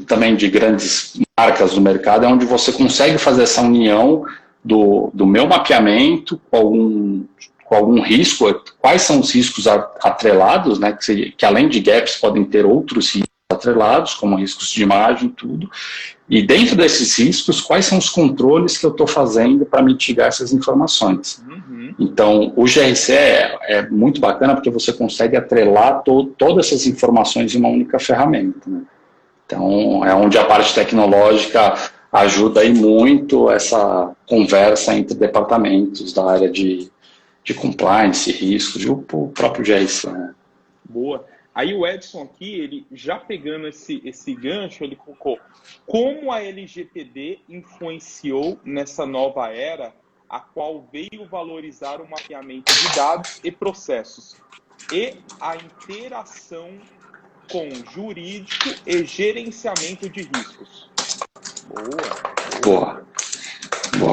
[SPEAKER 2] também de grandes marcas do mercado, é onde você consegue fazer essa união do meu mapeamento com algum risco, quais são os riscos atrelados, né, que além de gaps podem ter outros riscos atrelados, como riscos de imagem e tudo, e dentro desses riscos, quais são os controles que eu estou fazendo para mitigar essas informações. Então, o GRC é muito bacana porque você consegue atrelar todas essas informações em uma única ferramenta, né? Então, é onde a parte tecnológica ajuda aí muito essa conversa entre departamentos da área de compliance, riscos, e o próprio GRC, né?
[SPEAKER 1] Boa. Aí o Edson aqui, ele já pegando esse gancho, ele colocou como a LGPD influenciou nessa nova era, a qual veio valorizar o mapeamento de dados e processos e a interação com jurídico e gerenciamento de riscos.
[SPEAKER 2] Boa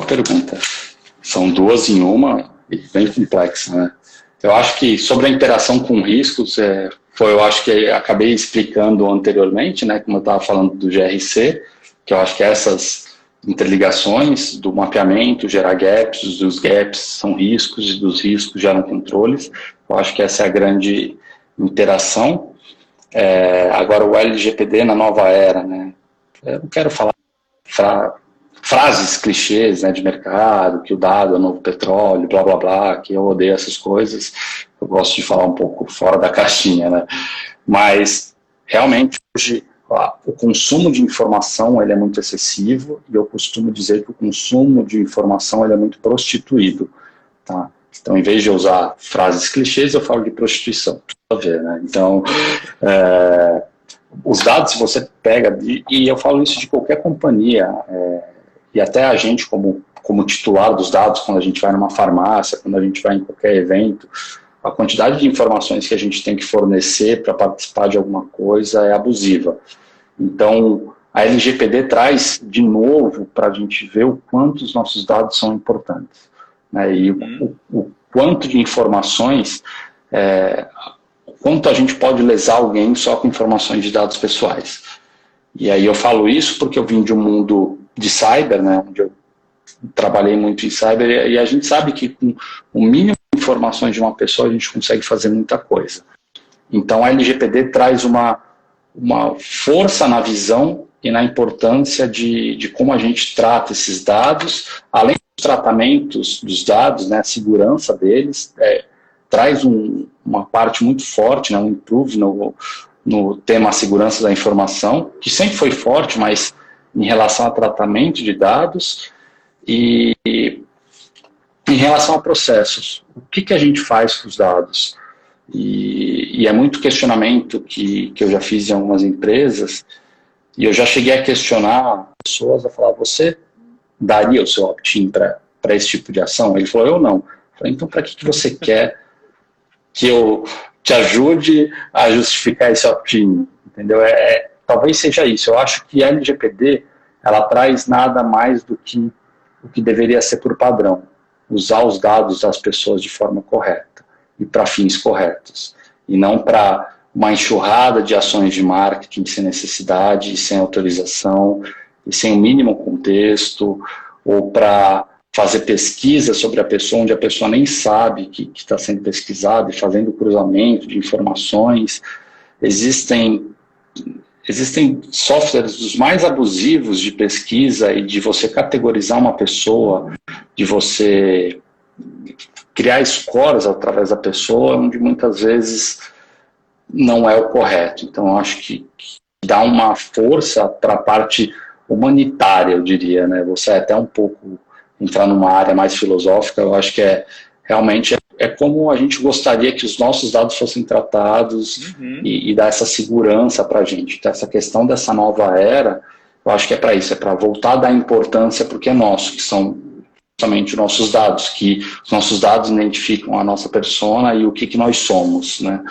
[SPEAKER 2] pergunta. São duas em uma e bem complexa, né? Eu acho que sobre a interação com riscos, eu acho que acabei explicando anteriormente, né, como eu estava falando do GRC, que eu acho que essas interligações do mapeamento gerar gaps, dos gaps são riscos e dos riscos geram controles. Eu acho que essa é a grande interação. Agora o LGPD na nova era, né? Eu não quero falar frases clichês, né, de mercado, que o dado é o novo petróleo, blá blá blá, que eu odeio essas coisas. Eu gosto de falar um pouco fora da caixinha, né? Mas realmente hoje o consumo de informação ele é muito excessivo e eu costumo dizer que o consumo de informação ele é muito prostituído, tá? Então, em vez de usar frases clichês, eu falo de prostituição, tudo a ver, né? Então, os dados, se você pega, e eu falo isso de qualquer companhia, e até a gente como titular dos dados, quando a gente vai numa farmácia, quando a gente vai em qualquer evento, a quantidade de informações que a gente tem que fornecer para participar de alguma coisa é abusiva. Então, a LGPD traz, de novo, para a gente ver o quanto os nossos dados são importantes, né? E o quanto de informações, o quanto a gente pode lesar alguém só com informações de dados pessoais. E aí eu falo isso porque eu vim de um mundo de cyber, né, onde eu trabalhei muito em cyber, e a gente sabe que com o mínimo de informações de uma pessoa a gente consegue fazer muita coisa. Então a LGPD traz uma força na visão e na importância de como a gente trata esses dados, além dos tratamentos dos dados, né, a segurança deles, traz uma parte muito forte, né, um improve no tema segurança da informação, que sempre foi forte, mas em relação a tratamento de dados e em relação a processos. O que a gente faz com os dados? E é muito questionamento que eu já fiz em algumas empresas, e eu já cheguei a questionar pessoas, a falar, você daria o seu opt-in para esse tipo de ação? Ele falou, eu não. Eu falei, então para que você quer que eu te ajude a justificar esse opt-in? Entendeu? Talvez seja isso. Eu acho que a LGPD, ela traz nada mais do que o que deveria ser por padrão, usar os dados das pessoas de forma correta e para fins corretos, e não para uma enxurrada de ações de marketing sem necessidade, sem autorização, e sem o mínimo contexto, ou para fazer pesquisa sobre a pessoa, onde a pessoa nem sabe que está sendo pesquisada, e fazendo cruzamento de informações. Existem softwares dos mais abusivos de pesquisa e de você categorizar uma pessoa, de você criar scores através da pessoa, onde muitas vezes não é o correto. Então, eu acho que dá uma força para a parte humanitária, eu diria, né? Você até um pouco entrar numa área mais filosófica, eu acho que realmente como a gente gostaria que os nossos dados fossem tratados e dar essa segurança para a gente. Então, essa questão dessa nova era, eu acho que é para isso, é para voltar a dar importância porque é nosso, que são somente os nossos dados, que os nossos dados identificam a nossa persona e o que nós somos, né?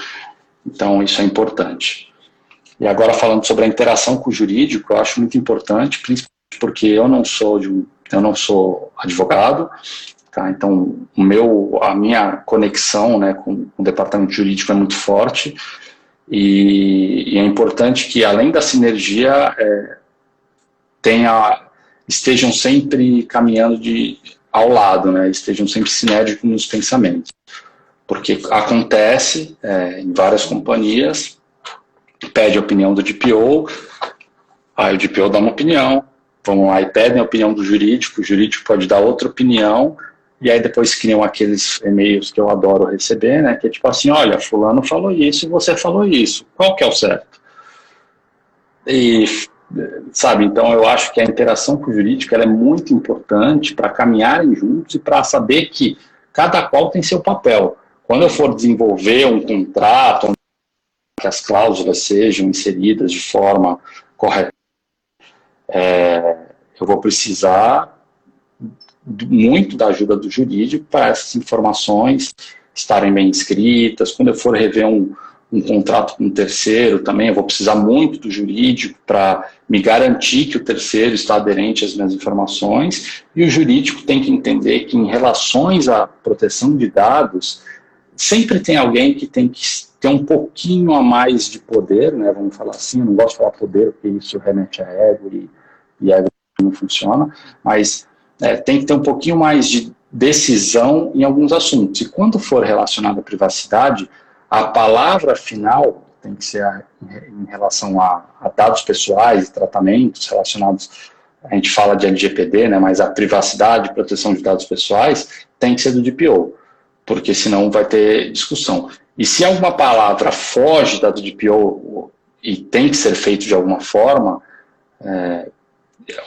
[SPEAKER 2] Então, isso é importante. E agora, falando sobre a interação com o jurídico, eu acho muito importante, principalmente porque eu não sou advogado, tá? Então, a minha conexão, né, com o departamento jurídico é muito forte, e é importante que, além da sinergia, estejam sempre caminhando ao lado, né, estejam sempre sinérgicos nos pensamentos. Porque acontece em várias companhias, pede a opinião do DPO, aí o DPO dá uma opinião, vão lá e pedem a opinião do jurídico, o jurídico pode dar outra opinião, e aí depois criam aqueles e-mails que eu adoro receber, né, que é tipo assim, olha, fulano falou isso e você falou isso, qual que é o certo? E, sabe, então eu acho que a interação com o jurídico ela é muito importante para caminharem juntos e para saber que cada qual tem seu papel. Quando eu for desenvolver um contrato, onde que as cláusulas sejam inseridas de forma correta, eu vou precisar muito da ajuda do jurídico para essas informações estarem bem escritas. Quando eu for rever um contrato com um terceiro também, eu vou precisar muito do jurídico para me garantir que o terceiro está aderente às minhas informações, e o jurídico tem que entender que em relações à proteção de dados, sempre tem alguém que tem que ter um pouquinho a mais de poder, né, vamos falar assim, eu não gosto de falar poder, porque isso remete a ego, e ego não funciona, mas tem que ter um pouquinho mais de decisão em alguns assuntos. E quando for relacionado à privacidade, a palavra final tem que ser em relação a dados pessoais e tratamentos relacionados, a gente fala de LGPD, né, mas a privacidade e proteção de dados pessoais tem que ser do DPO, porque senão vai ter discussão. E se alguma palavra foge da do DPO e tem que ser feito de alguma forma,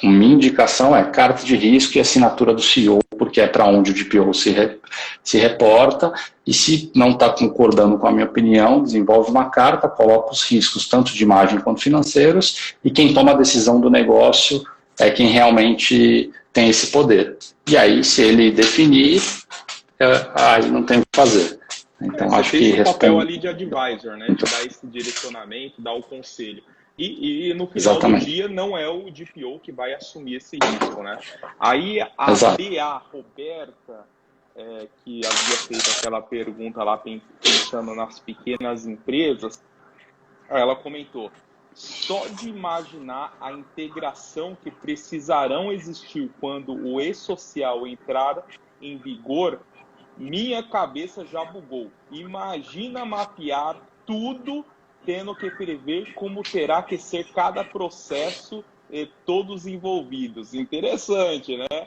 [SPEAKER 2] minha indicação é carta de risco e assinatura do CEO, porque é para onde o DPO se reporta, e se não está concordando com a minha opinião, desenvolve uma carta, coloca os riscos, tanto de imagem quanto financeiros, e quem toma a decisão do negócio é quem realmente tem esse poder. E aí, se ele definir, aí não tem o que fazer. Então,
[SPEAKER 1] Você
[SPEAKER 2] acho
[SPEAKER 1] fez
[SPEAKER 2] que
[SPEAKER 1] o papel
[SPEAKER 2] responde.
[SPEAKER 1] ali de advisor, né? De dar esse direcionamento, dar o conselho. E no final do
[SPEAKER 2] Exatamente.
[SPEAKER 1] dia não é o DPO que vai assumir esse risco, né? Aí a
[SPEAKER 2] Exato.
[SPEAKER 1] BA, Roberta, que havia feito aquela pergunta lá pensando nas pequenas empresas, ela comentou: só de imaginar a integração que precisarão existir quando o e-social entrar em vigor, minha cabeça já bugou. Imagina mapear tudo, tendo que prever como terá que ser cada processo e todos envolvidos. Interessante, né?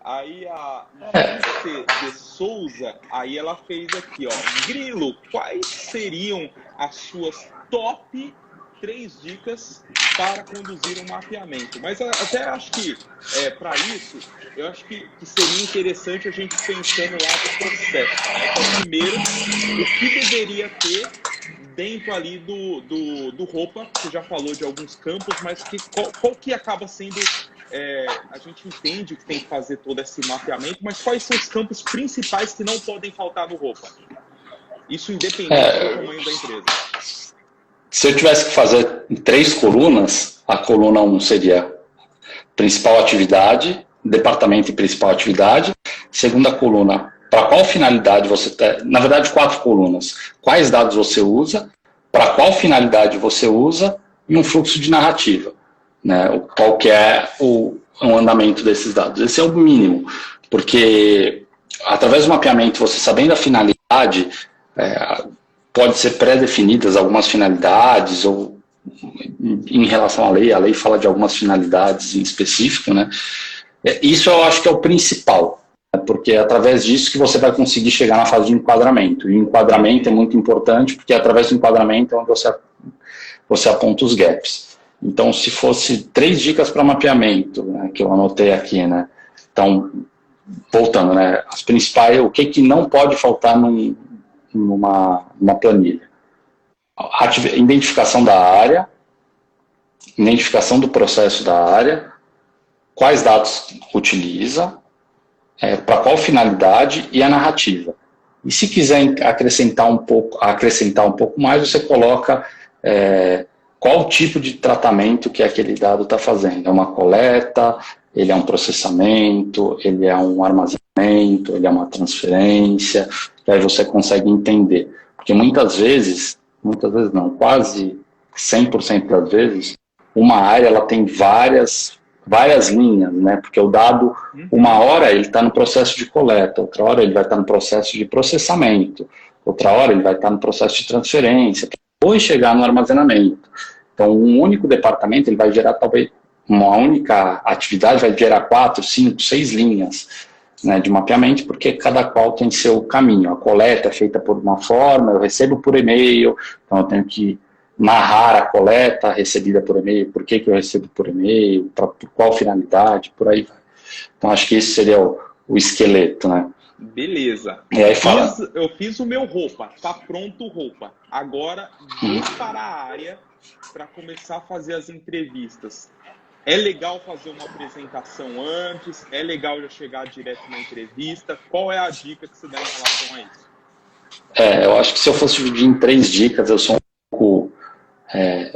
[SPEAKER 1] Aí a Gilce de Souza, aí ela fez aqui, ó. Grilo, quais seriam as suas top 3 dicas para conduzir um mapeamento? Mas até acho que, para isso, eu acho que seria interessante a gente pensando lá no processo, né? Então, primeiro, o que deveria ter dentro ali do roupa, você já falou de alguns campos, mas qual que acaba sendo... a gente entende que tem que fazer todo esse mapeamento, mas quais são os campos principais que não podem faltar no roupa? Isso independente do tamanho da empresa.
[SPEAKER 2] Se eu tivesse que fazer em 3 colunas, a coluna 1 seria principal atividade, departamento e principal atividade. Segunda coluna, para qual finalidade você tem, na verdade 4 colunas, quais dados você usa, para qual finalidade você usa e um fluxo de narrativa, né? Qual que é o andamento desses dados. Esse é o mínimo, porque através do mapeamento, você sabendo a finalidade, pode ser pré-definidas algumas finalidades, ou em relação à lei, a lei fala de algumas finalidades em específico, né? Isso eu acho que é o principal, né? Porque é através disso que você vai conseguir chegar na fase de enquadramento. E o enquadramento é muito importante, porque é através do enquadramento é onde você aponta os gaps. Então, se fosse 3 dicas para mapeamento, né, que eu anotei aqui, né? Então, voltando, né? As principais, o que não pode faltar numa planilha? Identificação da área, identificação do processo da área, quais dados utiliza, para qual finalidade e a narrativa. E se quiser acrescentar um pouco mais, você coloca qual tipo de tratamento que aquele dado está fazendo. É uma coleta, ele é um processamento, ele é um armazenamento, ele é uma transferência, e aí você consegue entender. Porque muitas vezes não, quase 100% das vezes, uma área ela tem várias linhas, né? Porque o dado, uma hora ele está no processo de coleta, outra hora ele vai estar no processo de processamento, outra hora ele vai estar no processo de transferência, depois chegar no armazenamento. Então, um único departamento ele vai gerar, talvez, uma única atividade vai gerar 4, 5, 6 linhas, né, de mapeamento, porque cada qual tem seu caminho. A coleta é feita por uma forma, eu recebo por e-mail, então eu tenho que narrar a coleta recebida por e-mail, por que eu recebo por e-mail, por qual finalidade, por aí vai. Então, acho que esse seria o esqueleto, né?
[SPEAKER 1] Beleza.
[SPEAKER 2] E aí
[SPEAKER 1] Eu fiz o meu roupa, tá pronto o roupa. Agora, vou para a área para começar a fazer as entrevistas. É legal fazer uma apresentação antes? É legal já chegar direto na entrevista? Qual é a dica que você dá em relação a isso?
[SPEAKER 2] Eu acho que se eu fosse dividir em 3 dicas, eu sou um pouco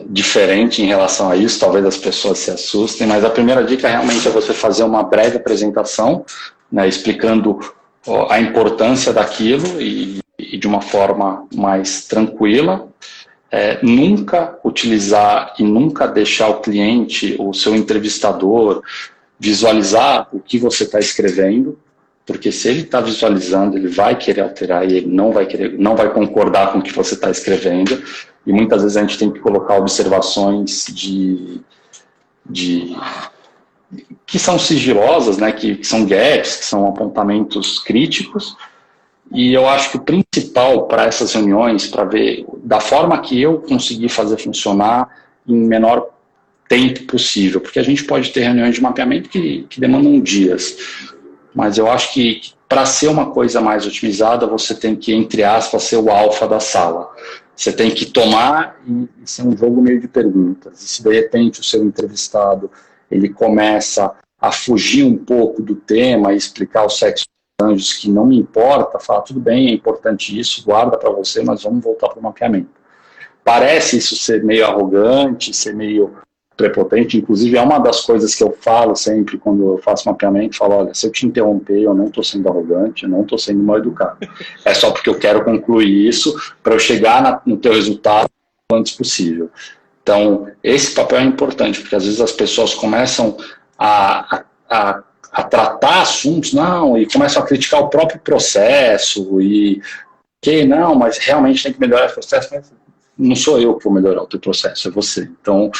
[SPEAKER 2] diferente em relação a isso, talvez as pessoas se assustem, mas a primeira dica realmente é você fazer uma breve apresentação, né, explicando a importância daquilo e de uma forma mais tranquila. Nunca utilizar e nunca deixar o cliente, o seu entrevistador, visualizar o que você está escrevendo, porque se ele está visualizando, ele vai querer alterar e ele não vai concordar com o que você está escrevendo. E muitas vezes a gente tem que colocar observações que são sigilosas, né, que são gaps, que são apontamentos críticos. E eu acho que o principal para essas reuniões, para ver da forma que eu consegui fazer funcionar em menor tempo possível, porque a gente pode ter reuniões de mapeamento que demandam dias, mas eu acho que para ser uma coisa mais otimizada, você tem que, entre aspas, ser o alfa da sala. Você tem que tomar e ser um jogo meio de perguntas. E se de repente o seu entrevistado ele começa a fugir um pouco do tema e explicar o sexo anjos que não me importa, fala, tudo bem, é importante isso, guarda para você, mas vamos voltar para o mapeamento. Parece isso ser meio arrogante, ser meio prepotente, inclusive é uma das coisas que eu falo sempre quando eu faço mapeamento, falo, olha, se eu te interromper, eu não estou sendo arrogante, eu não estou sendo mal educado. É só porque eu quero concluir isso para eu chegar no teu resultado o antes possível. Então, esse papel é importante, porque às vezes as pessoas começam a tratar assuntos, não, e começam a criticar o próprio processo, e que não, mas realmente tem que melhorar o processo, mas não sou eu que vou melhorar o teu processo, é você. Então,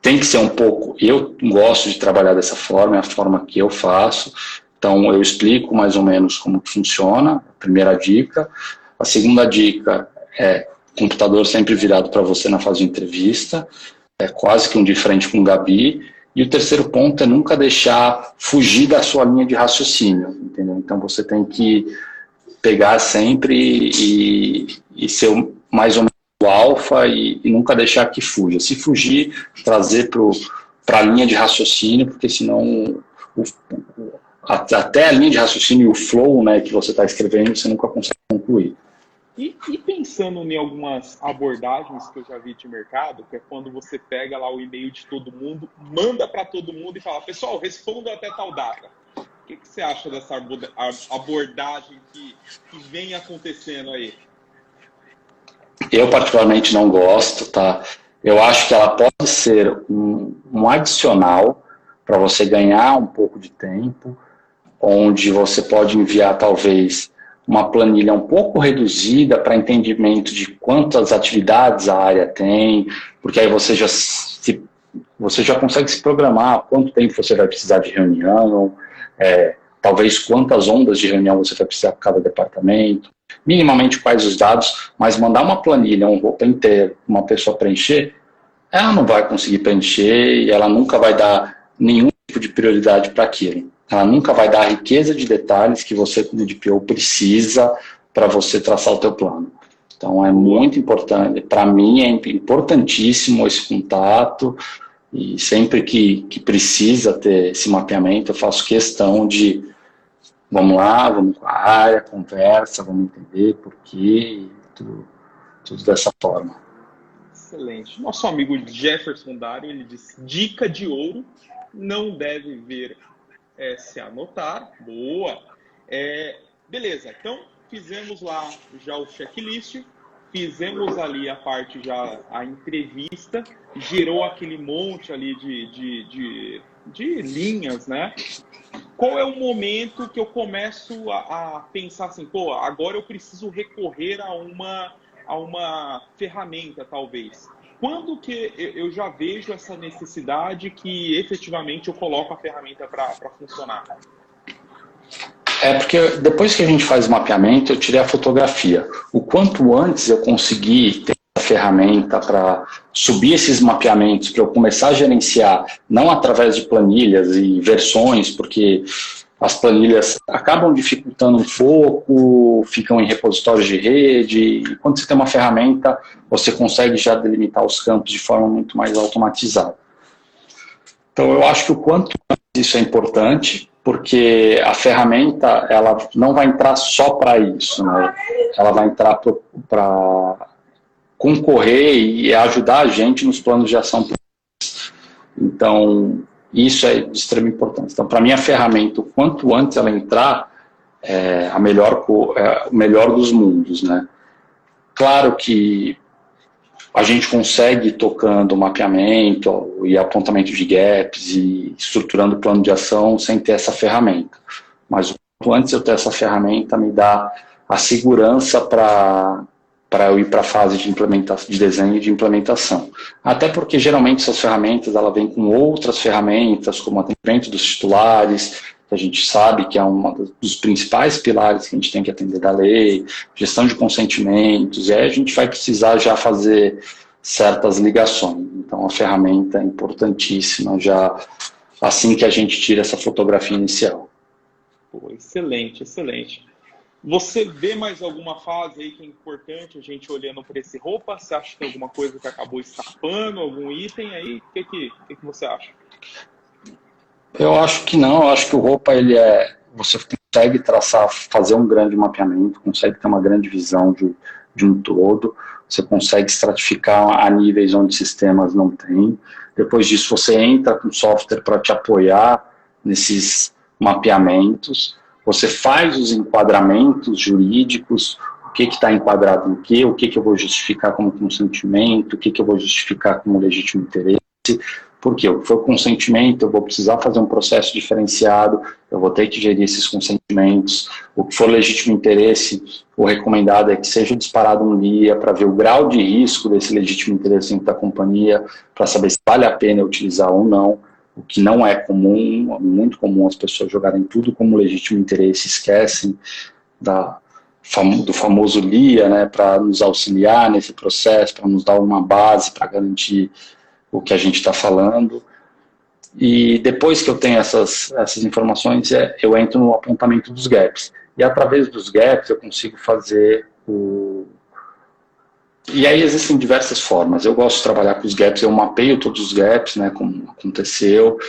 [SPEAKER 2] tem que ser um pouco, eu gosto de trabalhar dessa forma, é a forma que eu faço, então eu explico mais ou menos como que funciona, a primeira dica. A segunda dica é computador sempre virado para você na fase de entrevista, é quase que um de frente com o Gabi. E o terceiro ponto é nunca deixar fugir da sua linha de raciocínio, entendeu? Então você tem que pegar sempre e ser mais ou menos o alfa e nunca deixar que fuja. Se fugir, trazer para a linha de raciocínio, porque senão até a linha de raciocínio e o flow, né, que você está escrevendo, você nunca consegue concluir.
[SPEAKER 1] E pensando em algumas abordagens que eu já vi de mercado, que é quando você pega lá o e-mail de todo mundo, manda para todo mundo e fala, pessoal, responda até tal data. O que você acha dessa abordagem que vem acontecendo aí?
[SPEAKER 2] Eu particularmente não gosto, tá? Eu acho que ela pode ser um adicional para você ganhar um pouco de tempo, onde você pode enviar talvez uma planilha um pouco reduzida para entendimento de quantas atividades a área tem, porque aí você já consegue se programar quanto tempo você vai precisar de reunião, talvez quantas ondas de reunião você vai precisar para cada departamento, minimamente quais os dados, mas mandar uma planilha, um roupa inteiro, uma pessoa preencher, ela não vai conseguir preencher e ela nunca vai dar nenhum tipo de prioridade para aquilo. Ela nunca vai dar a riqueza de detalhes que você, como DPO, precisa para você traçar o teu plano. Então, é muito importante. Para mim, é importantíssimo esse contato. E sempre que precisa ter esse mapeamento, eu faço questão de vamos lá, vamos com a área, conversa, vamos entender por quê, tudo dessa forma.
[SPEAKER 1] Excelente. Nosso amigo Jefferson Dário, ele disse, dica de ouro, não deve ver se anotar. Boa. Beleza, então fizemos lá já o checklist, fizemos ali a parte já, a entrevista, gerou aquele monte ali de linhas, né? Qual é o momento que eu começo a pensar assim, pô, agora eu preciso recorrer a uma ferramenta, talvez? Quando que eu já vejo essa necessidade que efetivamente eu coloco a ferramenta para funcionar?
[SPEAKER 2] Porque depois que a gente faz o mapeamento, eu tirei a fotografia. O quanto antes eu conseguir ter a ferramenta para subir esses mapeamentos, para eu começar a gerenciar, não através de planilhas e versões, porque as planilhas acabam dificultando um pouco, ficam em repositórios de rede, e quando você tem uma ferramenta, você consegue já delimitar os campos de forma muito mais automatizada. Então, eu acho que o quanto antes isso é importante, porque a ferramenta ela não vai entrar só para isso, né? Ela vai entrar para concorrer e ajudar a gente nos planos de ação. Então, isso é de extrema importância. Então, para mim, a ferramenta, o quanto antes ela entrar, é o melhor dos mundos, né? Claro que a gente consegue tocando mapeamento e apontamento de gaps e estruturando o plano de ação sem ter essa ferramenta. Mas o quanto antes eu ter essa ferramenta me dá a segurança para eu ir para a fase de implementação, de desenho e de implementação. Até porque geralmente essas ferramentas ela vem com outras ferramentas, como atendimento dos titulares, que a gente sabe que é um dos principais pilares que a gente tem que atender da lei, gestão de consentimentos, e aí a gente vai precisar já fazer certas ligações. Então a ferramenta é importantíssima já assim que a gente tira essa fotografia inicial.
[SPEAKER 1] Pô, excelente, excelente. Você vê mais alguma fase aí que é importante a gente olhando para esse roupa? Você acha que tem alguma coisa que acabou escapando, algum item aí? O que você acha?
[SPEAKER 2] Eu acho que não, eu acho que o roupa você consegue traçar, fazer um grande mapeamento, consegue ter uma grande visão de um todo, você consegue estratificar a níveis onde sistemas não têm. Depois disso, você entra com software para te apoiar nesses mapeamentos, você faz os enquadramentos jurídicos, o que está enquadrado no quê, o que eu vou justificar como consentimento, o que eu vou justificar como legítimo interesse, porque o que for consentimento, eu vou precisar fazer um processo diferenciado, eu vou ter que gerir esses consentimentos, o que for legítimo interesse, o recomendado é que seja disparado um guia para ver o grau de risco desse legítimo interesse dentro da companhia, para saber se vale a pena utilizar ou não, o que não é comum, é muito comum as pessoas jogarem tudo como legítimo interesse, esquecem do famoso LIA, né, para nos auxiliar nesse processo, para nos dar uma base para garantir o que a gente está falando. E depois que eu tenho essas informações, eu entro no apontamento dos gaps. E através dos gaps eu consigo fazer E aí existem diversas formas. Eu gosto de trabalhar com os gaps, eu mapeio todos os gaps, né, como aconteceu,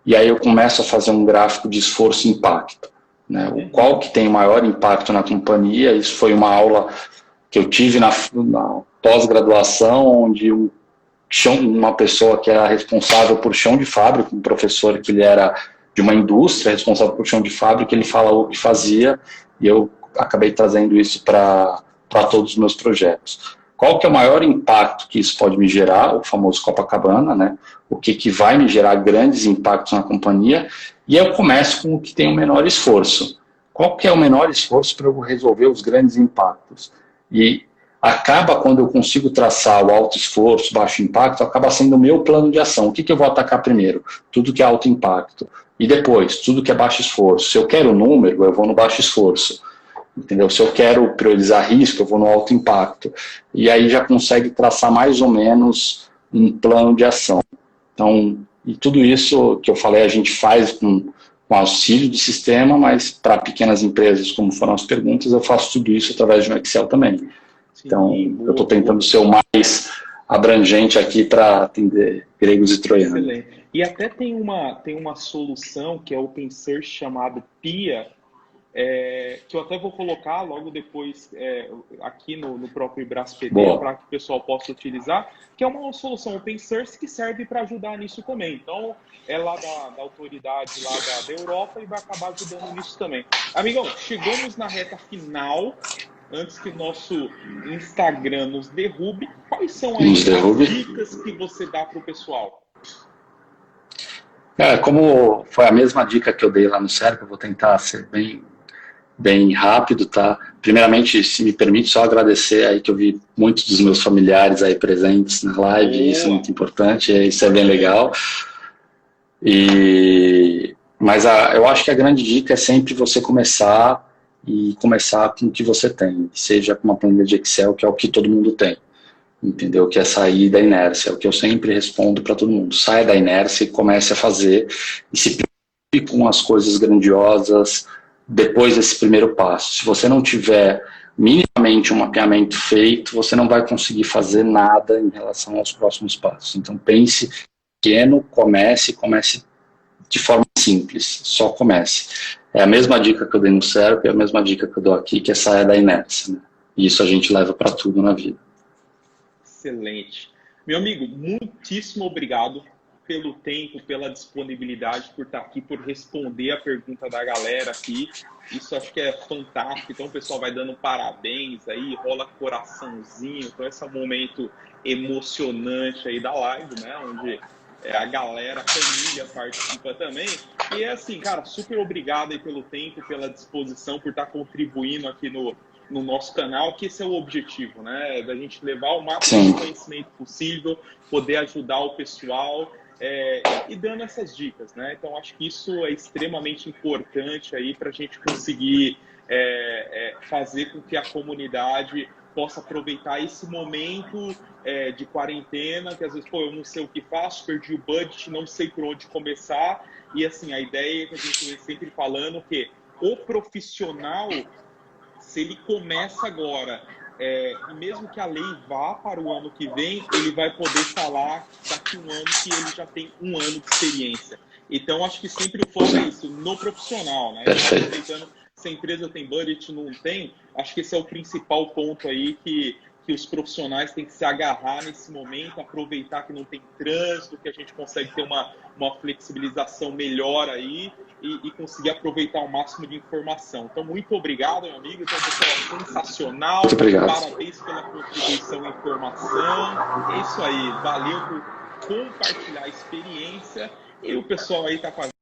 [SPEAKER 2] e aí eu começo a fazer um gráfico de esforço e impacto. Né, o qual que tem maior impacto na companhia. Isso foi uma aula que eu tive na pós-graduação, onde uma pessoa que era responsável por chão de fábrica, um professor que ele era de uma indústria responsável por chão de fábrica, ele falou o que fazia, e eu acabei trazendo isso para todos os meus projetos. Qual que é o maior impacto que isso pode me gerar? O famoso Copacabana, né? O que vai me gerar grandes impactos na companhia? E eu começo com o que tem o menor esforço. Qual que é o menor esforço para eu resolver os grandes impactos? E acaba, quando eu consigo traçar o alto esforço, baixo impacto, acaba sendo o meu plano de ação. O que eu vou atacar primeiro? Tudo que é alto impacto. E depois, tudo que é baixo esforço. Se eu quero número, eu vou no baixo esforço. Entendeu? Se eu quero priorizar risco, eu vou no alto impacto. E aí já consegue traçar mais ou menos um plano de ação. Então, e tudo isso que eu falei, a gente faz com auxílio de sistema, mas para pequenas empresas, como foram as perguntas, eu faço tudo isso através de um Excel também. Então, eu estou tentando ser o mais abrangente aqui para atender gregos e troianos.
[SPEAKER 1] Excelente. E até tem uma solução que é open source chamada PIA, que eu até vou colocar logo depois aqui no próprio Ibrás PD para que o pessoal possa utilizar, que é uma solução open source que serve para ajudar nisso também. Então, é lá da autoridade lá da Europa e vai acabar ajudando nisso também. Amigão, chegamos na reta final. Antes que o nosso Instagram nos derrube, quais são as dicas que você dá para o pessoal?
[SPEAKER 2] Como foi a mesma dica que eu dei lá no CERP, eu vou tentar ser bem rápido, tá? Primeiramente, se me permite, só agradecer aí que eu vi muitos dos meus familiares aí presentes na live, isso é muito importante, isso é bem legal. Mas eu acho que a grande dica é sempre você começar com o que você tem, seja com uma planilha de Excel, que é o que todo mundo tem, entendeu? Que é sair da inércia, é o que eu sempre respondo para todo mundo, saia da inércia e comece a fazer, e se preocupe com as coisas grandiosas depois desse primeiro passo. Se você não tiver minimamente um mapeamento feito, você não vai conseguir fazer nada em relação aos próximos passos. Então pense pequeno, comece de forma simples, só comece. É a mesma dica que eu dei no CERP, é a mesma dica que eu dou aqui, que é sair da inércia. Né? E isso a gente leva para tudo na vida.
[SPEAKER 1] Excelente. Meu amigo, muitíssimo obrigado pelo tempo, pela disponibilidade, por estar aqui, por responder a pergunta da galera aqui. Isso acho que é fantástico. Então o pessoal vai dando parabéns aí, rola coraçãozinho. Então esse é um momento emocionante aí da live, né? Onde a galera, a família participa também. E é assim, cara, super obrigado aí pelo tempo, pela disposição, por estar contribuindo aqui no nosso canal, que esse é o objetivo, né? Da gente levar o máximo de conhecimento possível, poder ajudar o pessoal e dando essas dicas, né? Então, acho que isso é extremamente importante aí para a gente conseguir fazer com que a comunidade possa aproveitar esse momento de quarentena, que às vezes, eu não sei o que faço, perdi o budget, não sei por onde começar. E assim, a ideia que a gente vem sempre falando que o profissional, se ele começa agora, e mesmo que a lei vá para o ano que vem, ele vai poder falar daqui a um ano que ele já tem um ano de experiência. Então, acho que sempre o foco é isso, no profissional, né?
[SPEAKER 2] Perfeito.
[SPEAKER 1] Aproveitando, se a empresa tem budget, não tem, acho que esse é o principal ponto aí que os profissionais têm que se agarrar nesse momento, aproveitar que não tem trânsito, que a gente consegue ter uma flexibilização melhor aí e conseguir aproveitar o máximo de informação. Então, muito obrigado, meu amigo. Então, pessoal, sensacional.
[SPEAKER 2] Muito obrigado.
[SPEAKER 1] Parabéns pela contribuição e informação. É isso aí. Valeu por compartilhar a experiência. E o pessoal aí está fazendo